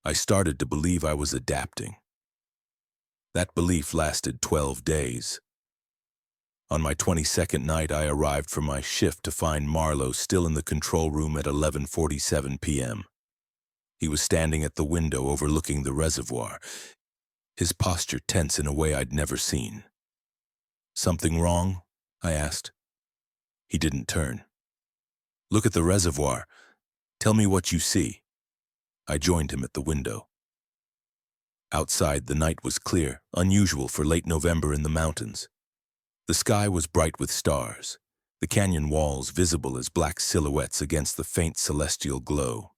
I started to believe I was adapting. That belief lasted 12 days. On my 22nd night, I arrived for my shift to find Marlowe still in the control room at 11:47 p.m. He was standing at the window overlooking the reservoir, his posture tense in a way I'd never seen. Something wrong? I asked. He didn't turn. Look at the reservoir. Tell me what you see. I joined him at the window. Outside, the night was clear, unusual for late November in the mountains. The sky was bright with stars, the canyon walls visible as black silhouettes against the faint celestial glow.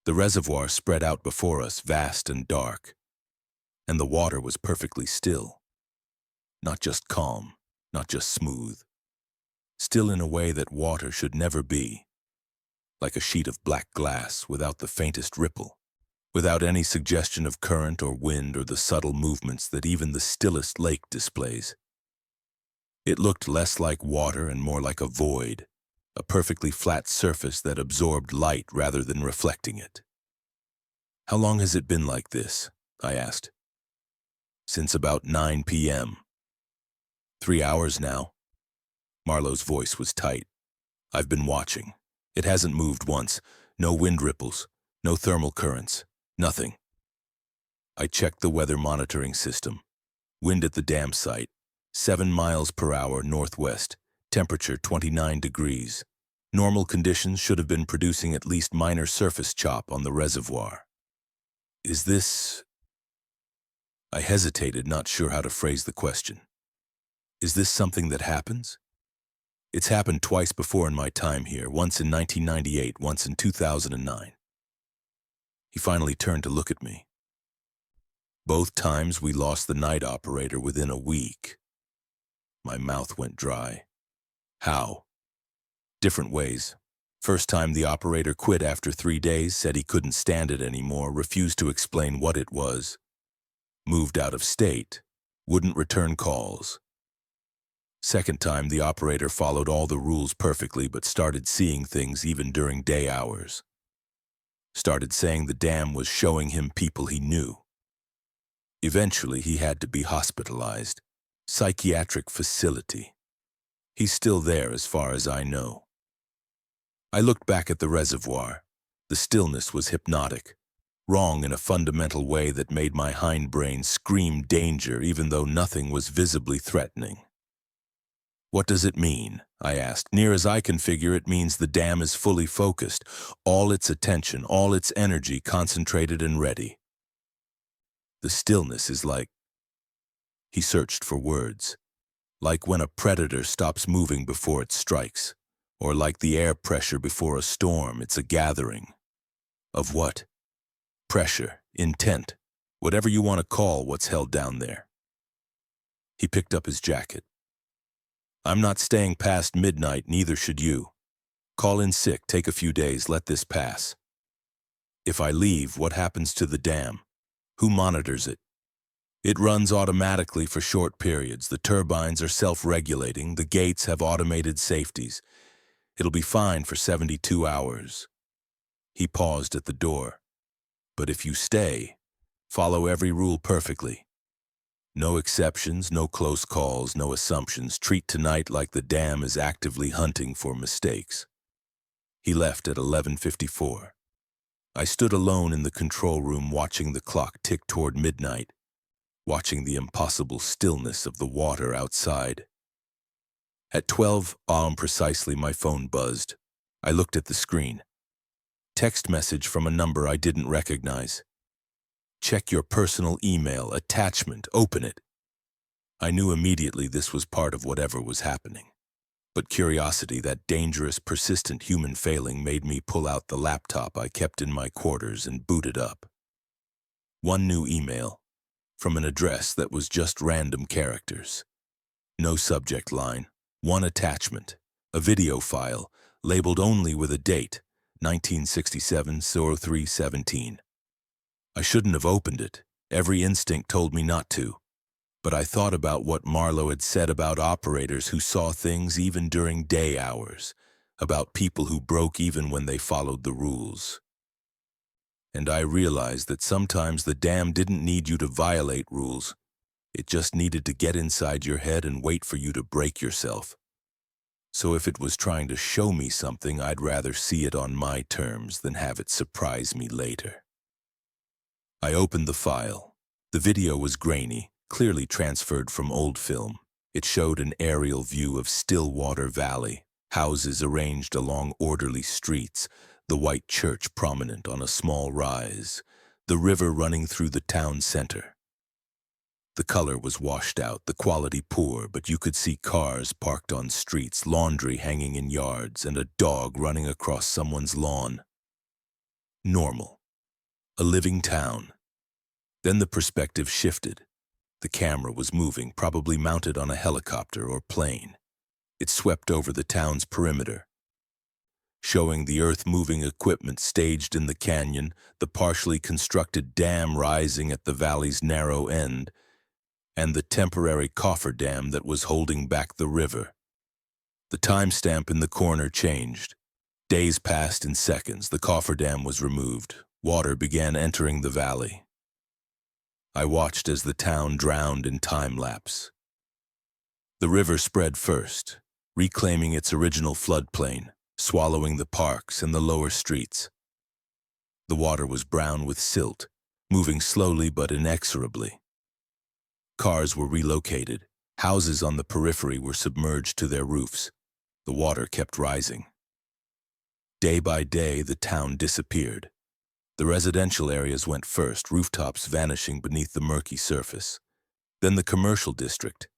The reservoir spread out before us, vast and dark, and the water was perfectly still. Not just calm, not just smooth. Still in a way that water should never be, like a sheet of black glass without the faintest ripple, without any suggestion of current or wind or the subtle movements that even the stillest lake displays. It looked less like water and more like a void, a perfectly flat surface that absorbed light rather than reflecting it. How long has it been like this? I asked. Since about 9 p.m. 3 hours now. Marlowe's voice was tight. I've been watching. It hasn't moved once. No wind ripples, no thermal currents, nothing. I checked the weather monitoring system. Wind at the dam site, 7 miles per hour northwest, temperature 29 degrees. Normal conditions should have been producing at least minor surface chop on the reservoir. Is this... I hesitated, not sure how to phrase the question. Is this something that happens? It's happened twice before in my time here, once in 1998, once in 2009. He finally turned to look at me. Both times we lost the night operator within a week. My mouth went dry. How? Different ways. First time the operator quit after 3 days, said he couldn't stand it anymore, refused to explain what it was. Moved out of state, wouldn't return calls. Second time the operator followed all the rules perfectly but started seeing things even during day hours. Started saying the dam was showing him people he knew. Eventually he had to be hospitalized. Psychiatric facility. He's still there as far as I know. I looked back at the reservoir. The stillness was hypnotic, wrong in a fundamental way that made my hindbrain scream danger even though nothing was visibly threatening. What does it mean? I asked. Near as I can figure, it means the dam is fully focused, all its attention, all its energy concentrated and ready. The stillness is like... He searched for words. Like when a predator stops moving before it strikes. Or like the air pressure before a storm, it's a gathering. Of what? Pressure, intent, whatever you want to call what's held down there. He picked up his jacket. I'm not staying past midnight, neither should you. Call in sick, take a few days, let this pass. If I leave, what happens to the dam? Who monitors it? It runs automatically for short periods. The turbines are self-regulating. The gates have automated safeties. It'll be fine for 72 hours. He paused at the door. But if you stay, follow every rule perfectly. No exceptions, no close calls, no assumptions. Treat tonight like the dam is actively hunting for mistakes. He left at 11:54. I stood alone in the control room watching the clock tick toward midnight, watching the impossible stillness of the water outside. At 12 a.m. precisely, my phone buzzed. I looked at the screen. Text message from a number I didn't recognize. Check your personal email, attachment, open it. I knew immediately this was part of whatever was happening. But curiosity, that dangerous, persistent human failing, made me pull out the laptop I kept in my quarters and boot it up. One new email, from an address that was just random characters. No subject line, one attachment, a video file, labeled only with a date, 1967-03-17. I shouldn't have opened it. Every instinct told me not to. But I thought about what Marlowe had said about operators who saw things even during day hours, about people who broke even when they followed the rules. And I realized that sometimes the dam didn't need you to violate rules. It just needed to get inside your head and wait for you to break yourself. So if it was trying to show me something, I'd rather see it on my terms than have it surprise me later. I opened the file. The video was grainy, clearly transferred from old film. It showed an aerial view of Stillwater Valley, houses arranged along orderly streets, the white church prominent on a small rise, the river running through the town center. The color was washed out, the quality poor, but you could see cars parked on streets, laundry hanging in yards, and a dog running across someone's lawn. Normal. A living town. Then the perspective shifted. The camera was moving, probably mounted on a helicopter or plane. It swept over the town's perimeter, showing the earth-moving equipment staged in the canyon, the partially constructed dam rising at the valley's narrow end, and the temporary cofferdam that was holding back the river. The timestamp in the corner changed. Days passed in seconds. The cofferdam was removed. Water began entering the valley. I watched as the town drowned in time-lapse. The river spread first, reclaiming its original floodplain, swallowing the parks and the lower streets. The water was brown with silt, moving slowly but inexorably. Cars were relocated. Houses on the periphery were submerged to their roofs. The water kept rising. Day by day, the town disappeared. The residential areas went first, rooftops vanishing beneath the murky surface. Then the commercial district.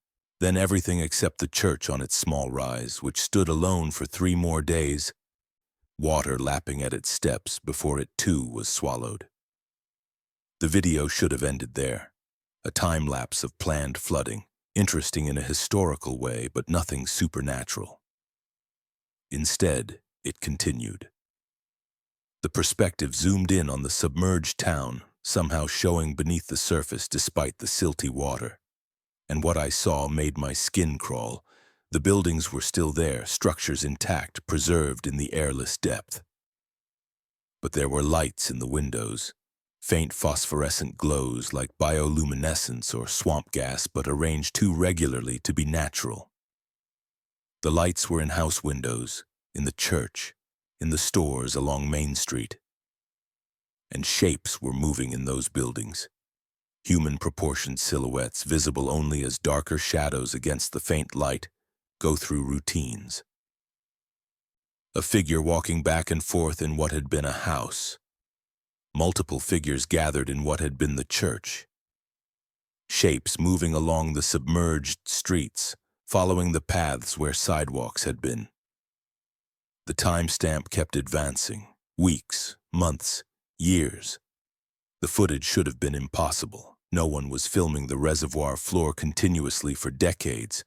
Then everything except the church on its small rise, which stood alone for 3 more days, water lapping at its steps before it too was swallowed. The video should have ended there. A time-lapse of planned flooding, interesting in a historical way, but nothing supernatural. Instead, it continued. The perspective zoomed in on the submerged town, somehow showing beneath the surface despite the silty water. And what I saw made my skin crawl. The buildings were still there, structures intact, preserved in the airless depth. But there were lights in the windows, faint phosphorescent glows like bioluminescence or swamp gas, but arranged too regularly to be natural. The lights were in house windows, in the church, in the stores along Main Street. And shapes were moving in those buildings. Human-proportioned silhouettes, visible only as darker shadows against the faint light, go through routines. A figure walking back and forth in what had been a house. Multiple figures gathered in what had been the church. Shapes moving along the submerged streets, following the paths where sidewalks had been. The timestamp kept advancing. Weeks, months, years. The footage should have been impossible. No one was filming the reservoir floor continuously for decades,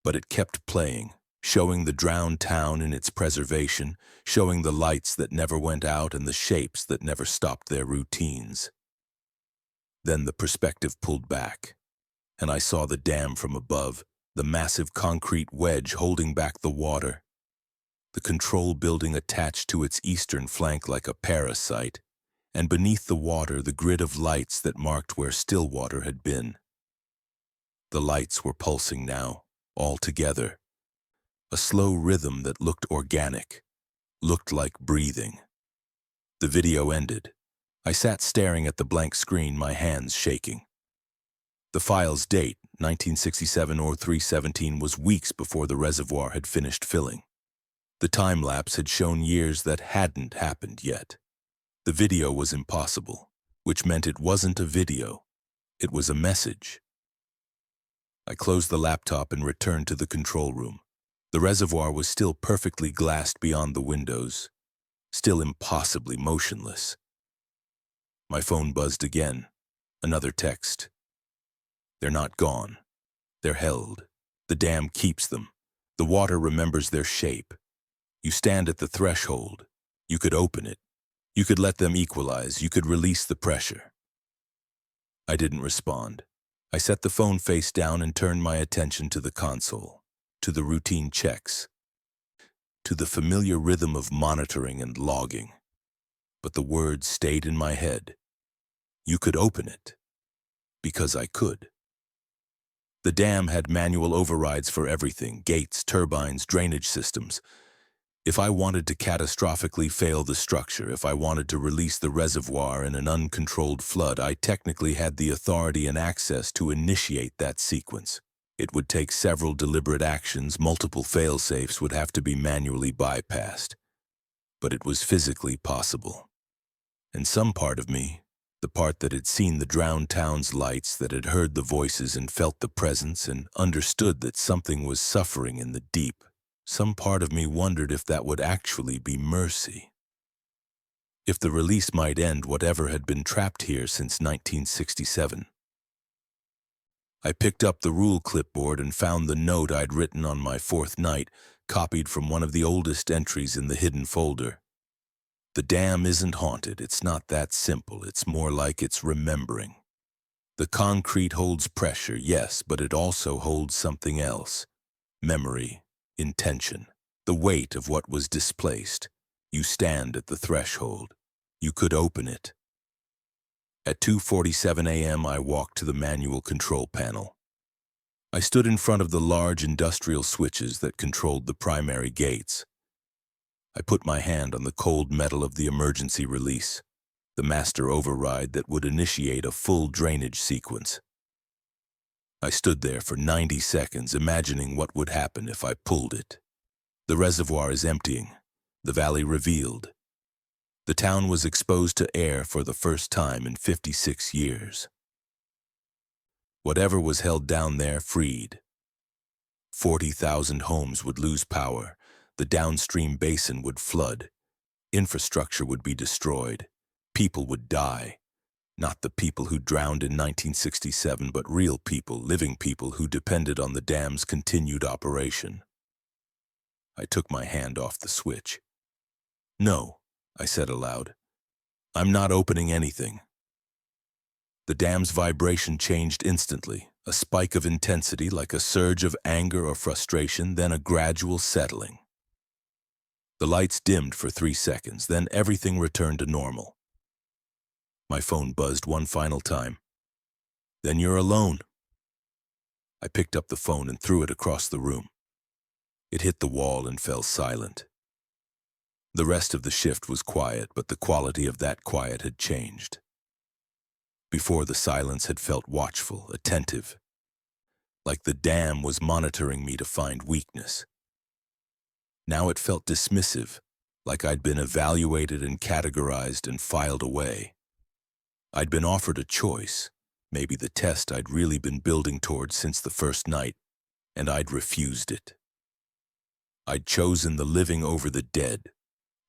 but it kept playing, showing the drowned town in its preservation, showing the lights that never went out and the shapes that never stopped their routines. Then the perspective pulled back, and I saw the dam from above, the massive concrete wedge holding back the water, the control building attached to its eastern flank like a parasite, and beneath the water the grid of lights that marked where Stillwater had been. The lights were pulsing now, all together. A slow rhythm that looked organic, looked like breathing. The video ended. I sat staring at the blank screen, my hands shaking. The file's date, 1967-03-17, was weeks before the reservoir had finished filling. The time-lapse had shown years that hadn't happened yet. The video was impossible, which meant it wasn't a video. It was a message. I closed the laptop and returned to the control room. The reservoir was still perfectly glassed beyond the windows, still impossibly motionless. My phone buzzed again. Another text. They're not gone. They're held. The dam keeps them. The water remembers their shape. You stand at the threshold. You could open it. You could let them equalize. You could release the pressure. I didn't respond. I set the phone face down and turned my attention to the console, to the routine checks, to the familiar rhythm of monitoring and logging. But the words stayed in my head. You could open it. Because I could. The dam had manual overrides for everything, gates, turbines, drainage systems. If I wanted to catastrophically fail the structure, if I wanted to release the reservoir in an uncontrolled flood, I technically had the authority and access to initiate that sequence. It would take several deliberate actions, multiple fail-safes would have to be manually bypassed. But it was physically possible. And some part of me, the part that had seen the drowned town's lights, that had heard the voices and felt the presence and understood that something was suffering in the deep, some part of me wondered if that would actually be mercy. If the release might end whatever had been trapped here since 1967. I picked up the rule clipboard and found the note I'd written on my 4th night, copied from one of the oldest entries in the hidden folder. The dam isn't haunted. It's not that simple. It's more like it's remembering. The concrete holds pressure, yes, but it also holds something else. Memory, intention, the weight of what was displaced. You stand at the threshold. You could open it. At 2:47 a.m., I walked to the manual control panel. I stood in front of the large industrial switches that controlled the primary gates. I put my hand on the cold metal of the emergency release. the master override that would initiate a full drainage sequence. I stood there for 90 seconds, imagining what would happen if I pulled it. The reservoir is emptying, the valley revealed. The town was exposed to air for the first time in 56 years. Whatever was held down there freed. 40,000 homes would lose power, the downstream basin would flood, infrastructure would be destroyed, people would die. Not the people who drowned in 1967, but real people, living people who depended on the dam's continued operation. I took my hand off the switch. "No," I said aloud. "I'm not opening anything." The dam's vibration changed instantly, a spike of intensity like a surge of anger or frustration, then a gradual settling. The lights dimmed for 3 seconds, then everything returned to normal. My phone buzzed one final time. "Then you're alone." I picked up the phone and threw it across the room. It hit the wall and fell silent. The rest of the shift was quiet, but the quality of that quiet had changed. Before, the silence had felt watchful, attentive, like the dam was monitoring me to find weakness. Now it felt dismissive, like I'd been evaluated and categorized and filed away. I'd been offered a choice, maybe the test I'd really been building towards since the first night, and I'd refused it. I'd chosen the living over the dead,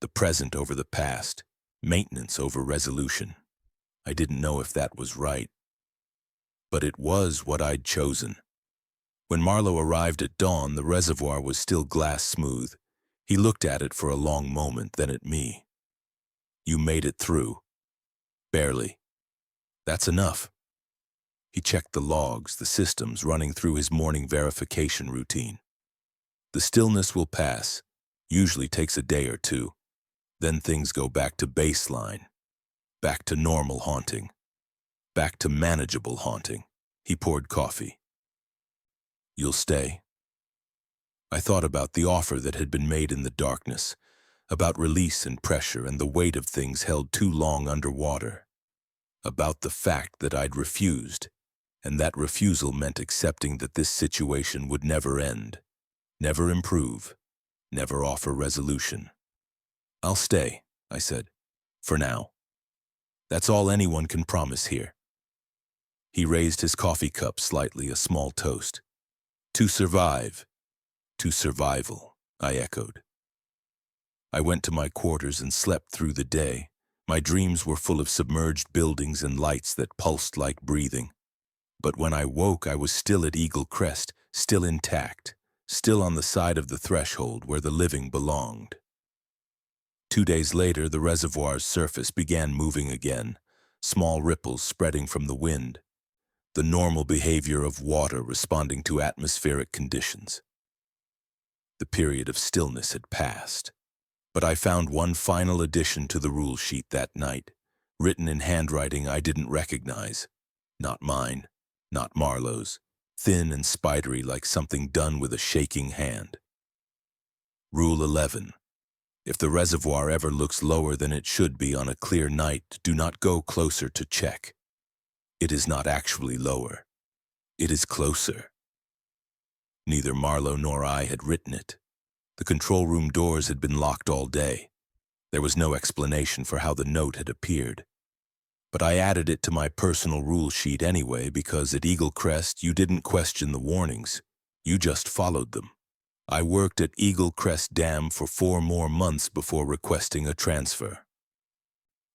the present over the past, maintenance over resolution. I didn't know if that was right, but it was what I'd chosen. When Marlowe arrived at dawn, the reservoir was still glass smooth. He looked at it for a long moment, then at me. "You made it through." "Barely." "That's enough." He checked the logs, the systems running through his morning verification routine. "The stillness will pass, usually takes a day or two. Then things go back to baseline, back to normal haunting, back to manageable haunting." He poured coffee. "You'll stay?" I thought about the offer that had been made in the darkness, about release and pressure and the weight of things held too long underwater, about the fact that I'd refused, and that refusal meant accepting that this situation would never end, never improve, never offer resolution. "I'll stay," I said, "for now. That's all anyone can promise here." He raised his coffee cup slightly, a small toast. "To survive." "To survival," I echoed. I went to my quarters and slept through the day. My dreams were full of submerged buildings and lights that pulsed like breathing. But when I woke, I was still at Eagle Crest, still intact, still on the side of the threshold where the living belonged. 2 days later, the reservoir's surface began moving again, small ripples spreading from the wind, the normal behavior of water responding to atmospheric conditions. The period of stillness had passed, but I found one final addition to the rule sheet that night, written in handwriting I didn't recognize. Not mine, not Marlowe's, thin and spidery like something done with a shaking hand. Rule 11. If the reservoir ever looks lower than it should be on a clear night, do not go closer to check. It is not actually lower. It is closer. Neither Marlowe nor I had written it. The control room doors had been locked all day. There was no explanation for how the note had appeared. But I added it to my personal rule sheet anyway because at Eagle Crest you didn't question the warnings. You just followed them. I worked at Eagle Crest Dam for 4 more months before requesting a transfer.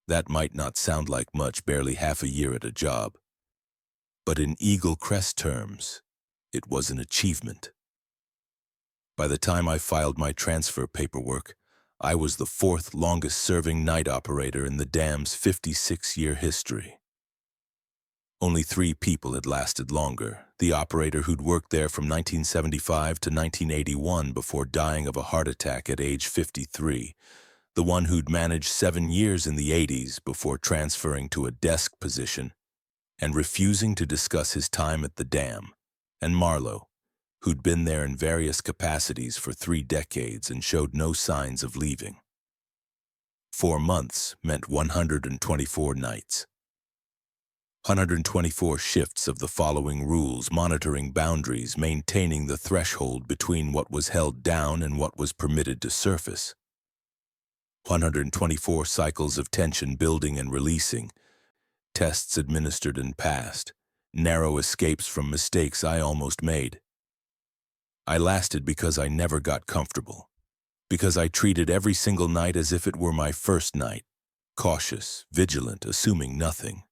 That might not sound like much, barely half a year at a job. But in Eagle Crest terms, it was an achievement. By the time I filed my transfer paperwork, I was the 4th longest-serving night operator in the dam's 56-year history. Only 3 people had lasted longer: the operator who'd worked there from 1975 to 1981 before dying of a heart attack at age 53, the one who'd managed 7 years in the 80s before transferring to a desk position and refusing to discuss his time at the dam, and Marlowe, who'd been there in various capacities for 3 decades and showed no signs of leaving. 4 months meant 124 nights. 124 shifts of the following rules, monitoring boundaries, maintaining the threshold between what was held down and what was permitted to surface. 124 cycles of tension building and releasing, tests administered and passed, narrow escapes from mistakes I almost made. I lasted because I never got comfortable, because I treated every single night as if it were my first night, cautious, vigilant, assuming nothing.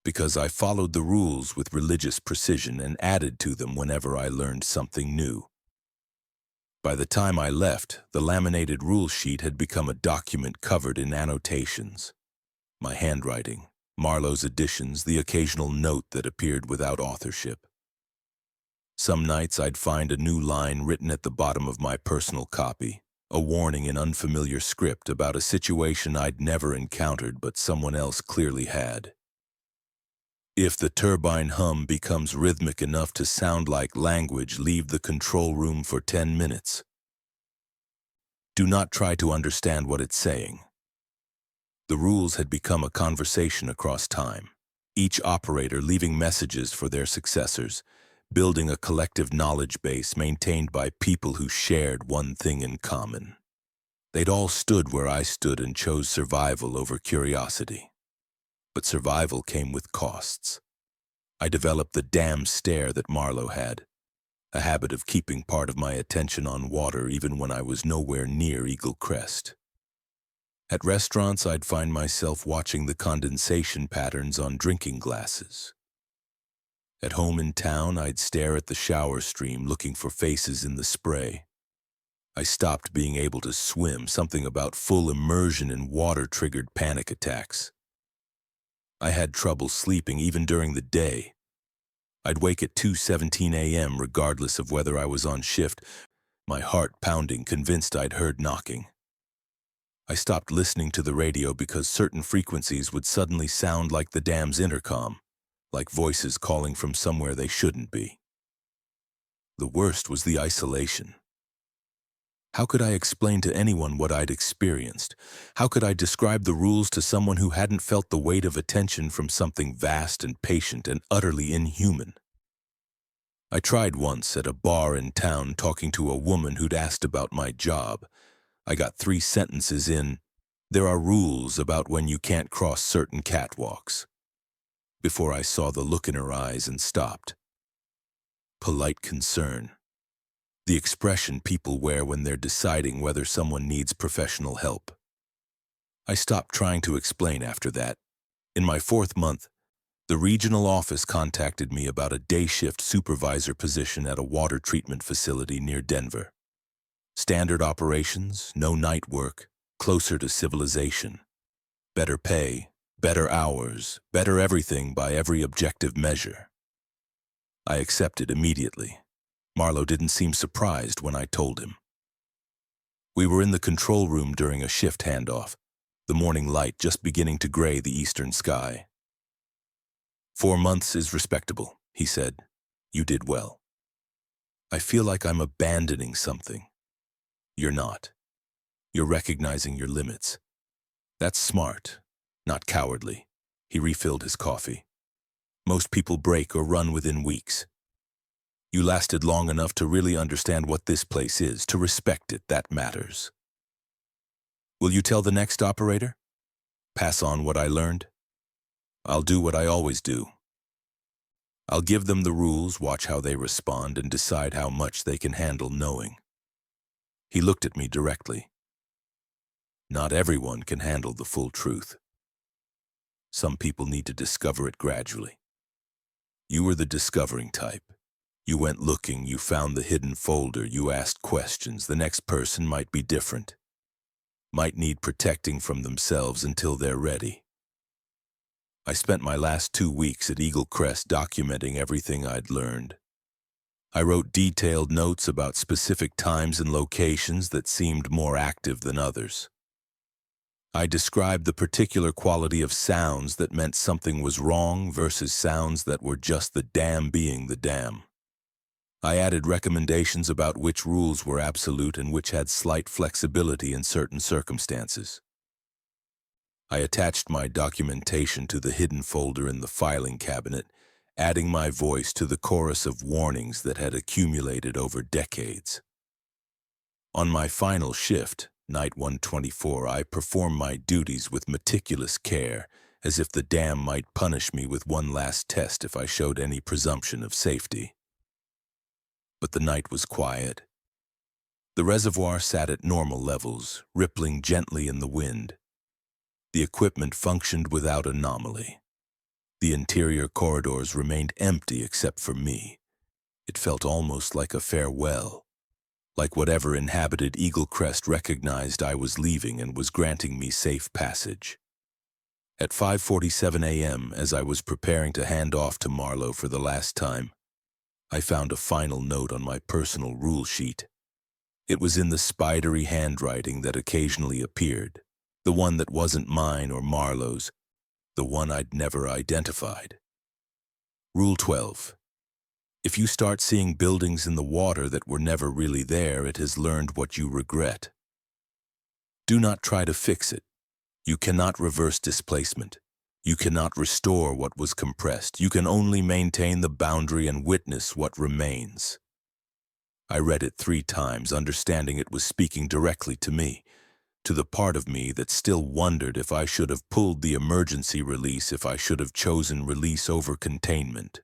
Because I followed the rules with religious precision and added to them whenever I learned something new. By the time I left, the laminated rule sheet had become a document covered in annotations. My handwriting, Marlowe's additions, the occasional note that appeared without authorship. Some nights I'd find a new line written at the bottom of my personal copy, a warning in unfamiliar script about a situation I'd never encountered but someone else clearly had. If the turbine hum becomes rhythmic enough to sound like language, leave the control room for 10 minutes. Do not try to understand what it's saying. The rules had become a conversation across time, each operator leaving messages for their successors, building a collective knowledge base maintained by people who shared one thing in common. They'd all stood where I stood and chose survival over curiosity. But survival came with costs. I developed the damn stare that Marlowe had, a habit of keeping part of my attention on water even when I was nowhere near Eagle Crest. At restaurants, I'd find myself watching the condensation patterns on drinking glasses. At home in town, I'd stare at the shower stream looking for faces in the spray. I stopped being able to swim, something about full immersion in water triggered panic attacks. I had trouble sleeping even during the day. I'd wake at 2:17 a.m. regardless of whether I was on shift, my heart pounding, convinced I'd heard knocking. I stopped listening to the radio because certain frequencies would suddenly sound like the dam's intercom, like voices calling from somewhere they shouldn't be. The worst was the isolation. How could I explain to anyone what I'd experienced? How could I describe the rules to someone who hadn't felt the weight of attention from something vast and patient and utterly inhuman? I tried once at a bar in town talking to a woman who'd asked about my job. I got 3 sentences in, "There are rules about when you can't cross certain catwalks," before I saw the look in her eyes and stopped. Polite concern. The expression people wear when they're deciding whether someone needs professional help. I stopped trying to explain after that. In my 4th month, the regional office contacted me about a day shift supervisor position at a water treatment facility near Denver. Standard operations, no night work, closer to civilization. Better pay, better hours, better everything by every objective measure. I accepted immediately. Marlowe didn't seem surprised when I told him. We were in the control room during a shift handoff, the morning light just beginning to gray the eastern sky. 4 months is respectable, he said. You did well. I feel like I'm abandoning something. You're not. You're recognizing your limits. That's smart, not cowardly. He refilled his coffee. Most people break or run within weeks. You lasted long enough to really understand what this place is, to respect it. That matters. Will you tell the next operator? Pass on what I learned? I'll do what I always do. I'll give them the rules, watch how they respond, and decide how much they can handle knowing. He looked at me directly. Not everyone can handle the full truth. Some people need to discover it gradually. You were the discovering type. You went looking, you found the hidden folder, you asked questions. The next person might be different. Might need protecting from themselves until they're ready. I spent my last 2 weeks at Eagle Crest documenting everything I'd learned. I wrote detailed notes about specific times and locations that seemed more active than others. I described the particular quality of sounds that meant something was wrong versus sounds that were just the dam being the dam. I added recommendations about which rules were absolute and which had slight flexibility in certain circumstances. I attached my documentation to the hidden folder in the filing cabinet, adding my voice to the chorus of warnings that had accumulated over decades. On my final shift, night 124, I performed my duties with meticulous care, as if the dam might punish me with one last test if I showed any presumption of safety. But the night was quiet. The reservoir sat at normal levels, rippling gently in the wind. The equipment functioned without anomaly. The interior corridors remained empty except for me. It felt almost like a farewell, like whatever inhabited Eagle Crest recognized I was leaving and was granting me safe passage. At 5:47 a.m., as I was preparing to hand off to Marlowe for the last time, I found a final note on my personal rule sheet. It was in the spidery handwriting that occasionally appeared, the one that wasn't mine or Marlowe's, the one I'd never identified. Rule 12. If you start seeing buildings in the water that were never really there, it has learned what you regret. Do not try to fix it. You cannot reverse displacement. You cannot restore what was compressed. You can only maintain the boundary and witness what remains. I read it 3 times, understanding it was speaking directly to me, to the part of me that still wondered if I should have pulled the emergency release, if I should have chosen release over containment.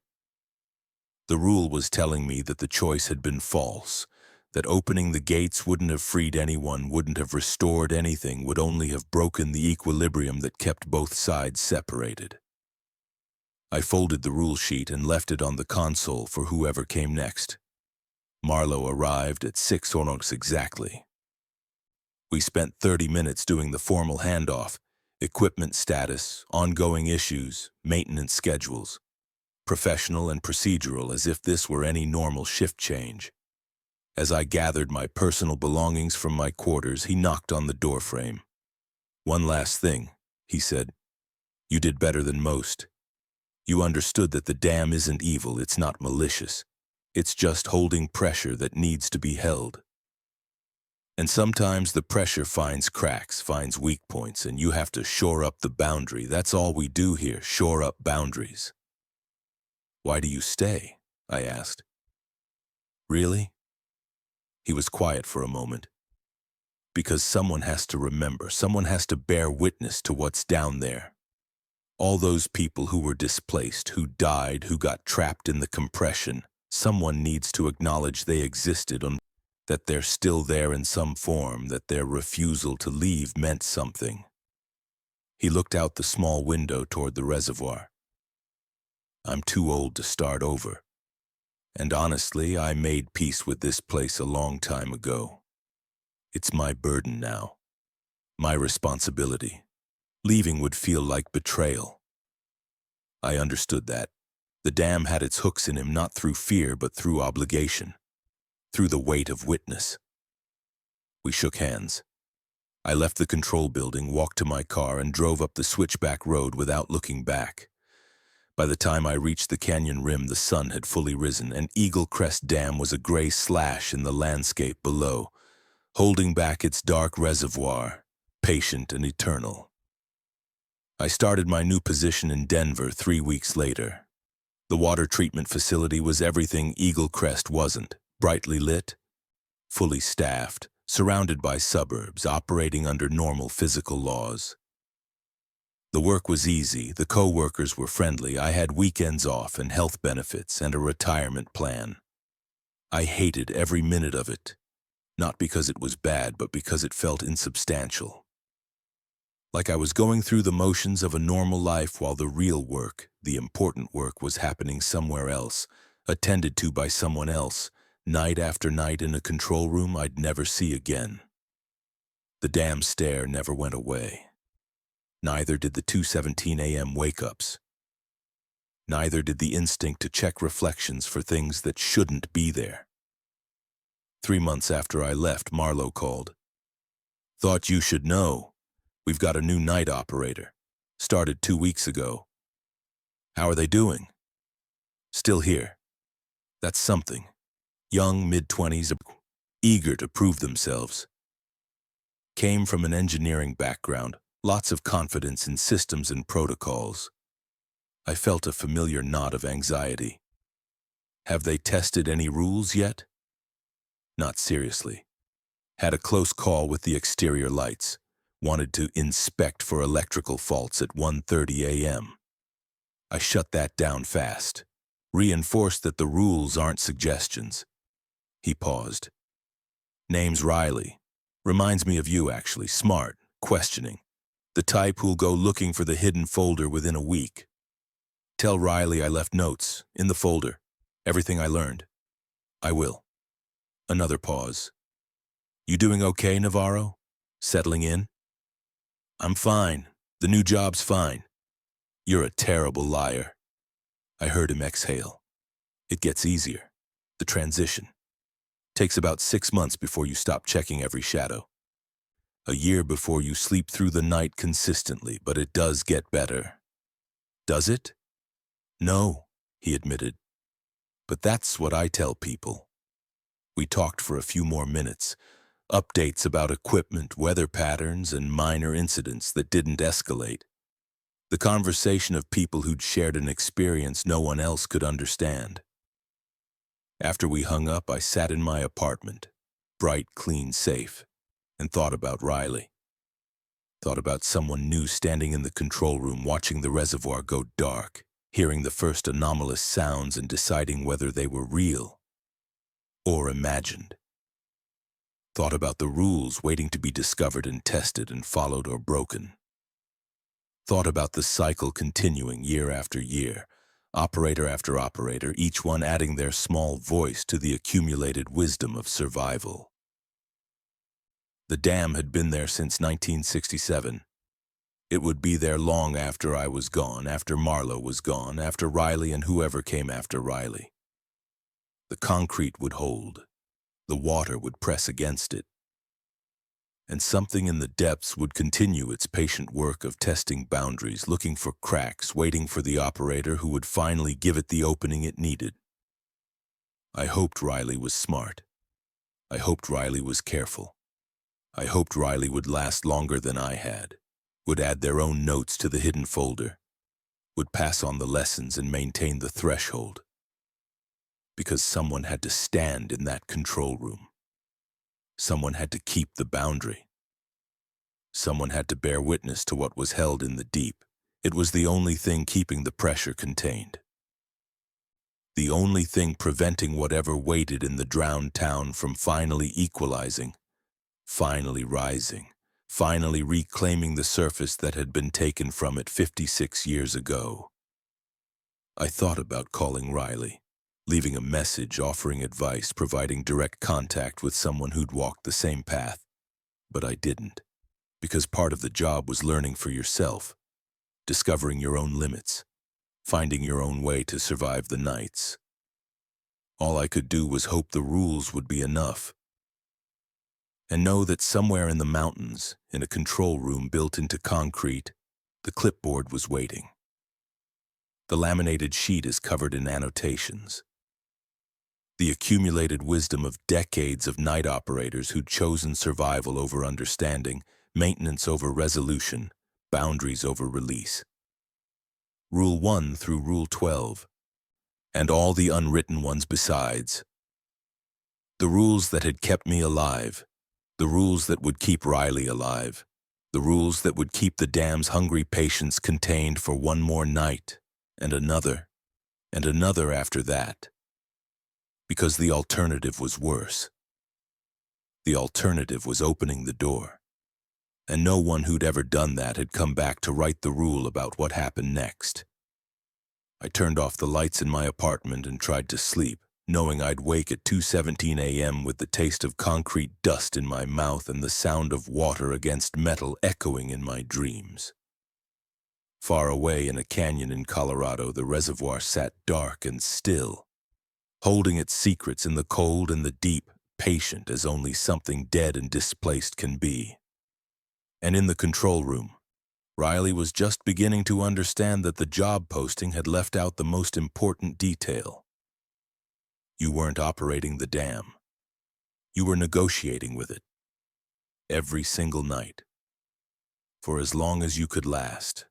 The rule was telling me that the choice had been false, that opening the gates wouldn't have freed anyone, wouldn't have restored anything, would only have broken the equilibrium that kept both sides separated. I folded the rule sheet and left it on the console for whoever came next. Marlowe arrived at 6:00 exactly. We spent 30 minutes doing the formal handoff, equipment status, ongoing issues, maintenance schedules, professional and procedural, as if this were any normal shift change. As I gathered my personal belongings from my quarters, he knocked on the doorframe. "One last thing," he said. "You did better than most. You understood that the dam isn't evil, it's not malicious. It's just holding pressure that needs to be held. And sometimes the pressure finds cracks, finds weak points, and you have to shore up the boundary. That's all we do here, shore up boundaries." "Why do you stay?" I asked. "Really?" He was quiet for a moment. "Because someone has to remember, someone has to bear witness to what's down there. All those people who were displaced, who died, who got trapped in the compression, someone needs to acknowledge they existed, that they're still there in some form, that their refusal to leave meant something." He looked out the small window toward the reservoir. "I'm too old to start over. And honestly, I made peace with this place a long time ago. It's my burden now, my responsibility. Leaving would feel like betrayal." I understood that. The dam had its hooks in him, not through fear, but through obligation, through the weight of witness. We shook hands. I left the control building, walked to my car, and drove up the switchback road without looking back. By the time I reached the canyon rim, the sun had fully risen, and Eagle Crest Dam was a gray slash in the landscape below, holding back its dark reservoir, patient and eternal. I started my new position in Denver 3 weeks later. The water treatment facility was everything Eagle Crest wasn't: brightly lit, fully staffed, surrounded by suburbs, operating under normal physical laws. The work was easy, the co-workers were friendly, I had weekends off and health benefits and a retirement plan. I hated every minute of it, not because it was bad, but because it felt insubstantial. Like I was going through the motions of a normal life while the real work, the important work, was happening somewhere else, attended to by someone else, night after night in a control room I'd never see again. The damn stare never went away. Neither did the 2:17 a.m. wake-ups. Neither did the instinct to check reflections for things that shouldn't be there. 3 months after I left, Marlowe called. "Thought you should know. We've got a new night operator. Started 2 weeks ago. How are they doing?" "Still here." That's something. Young, mid-20s, eager to prove themselves. Came from an engineering background, Lots of confidence in systems and protocols. I felt a familiar knot of anxiety. Have they tested any rules yet? Not seriously. Had a close call with the exterior lights. Wanted to inspect for electrical faults at 1:30 a.m. I shut that down fast. Reinforced that the rules aren't suggestions. He paused. Name's Riley. Reminds me of you, actually. Smart, questioning. The type who'll go looking for the hidden folder within a week. Tell Riley I left notes, in the folder. Everything I learned. I will. Another pause. You doing okay, Navarro? Settling in? I'm fine. The new job's fine. You're a terrible liar. I heard him exhale. It gets easier. The transition. Takes about 6 months before you stop checking every shadow. A year before you sleep through the night consistently, but it does get better. Does it? No, he admitted. But that's what I tell people. We talked for a few more minutes. Updates about equipment, weather patterns, and minor incidents that didn't escalate. The conversation of people who'd shared an experience no one else could understand. After we hung up, I sat in my apartment, bright, clean, safe, and thought about Riley. Thought about someone new standing in the control room watching the reservoir go dark, hearing the first anomalous sounds and deciding whether they were real or imagined. Thought about the rules waiting to be discovered and tested and followed or broken. Thought about the cycle continuing year after year, operator after operator, each one adding their small voice to the accumulated wisdom of survival. The dam had been there since 1967. It would be there long after I was gone, after Marlowe was gone, after Riley and whoever came after Riley. The concrete would hold. The water would press against it. And something in the depths would continue its patient work of testing boundaries, looking for cracks, waiting for the operator who would finally give it the opening it needed. I hoped Riley was smart. I hoped Riley was careful. I hoped Riley would last longer than I had, would add their own notes to the hidden folder, would pass on the lessons and maintain the threshold. Because someone had to stand in that control room. Someone had to keep the boundary. Someone had to bear witness to what was held in the deep. It was the only thing keeping the pressure contained. The only thing preventing whatever waited in the drowned town from finally equalizing, finally rising, finally reclaiming the surface that had been taken from it 56 years ago. I thought about calling Riley. Leaving a message, offering advice, providing direct contact with someone who'd walked the same path. But I didn't, because part of the job was learning for yourself, discovering your own limits, finding your own way to survive the nights. All I could do was hope the rules would be enough, and know that somewhere in the mountains, in a control room built into concrete, the clipboard was waiting. The laminated sheet is covered in annotations. The accumulated wisdom of decades of night operators who'd chosen survival over understanding, maintenance over resolution, boundaries over release. Rule 1 through Rule 12, and all the unwritten ones besides. The rules that had kept me alive, the rules that would keep Riley alive, the rules that would keep the dam's hungry patients contained for one more night, and another after that. Because the alternative was worse. The alternative was opening the door. And no one who'd ever done that had come back to write the rule about what happened next. I turned off the lights in my apartment and tried to sleep, knowing I'd wake at 2:17 a.m. with the taste of concrete dust in my mouth and the sound of water against metal echoing in my dreams. Far away in a canyon in Colorado, the reservoir sat dark and still, holding its secrets in the cold and the deep, patient as only something dead and displaced can be. And in the control room, Riley was just beginning to understand that the job posting had left out the most important detail. You weren't operating the dam. You were negotiating with it. Every single night. for as long as you could last.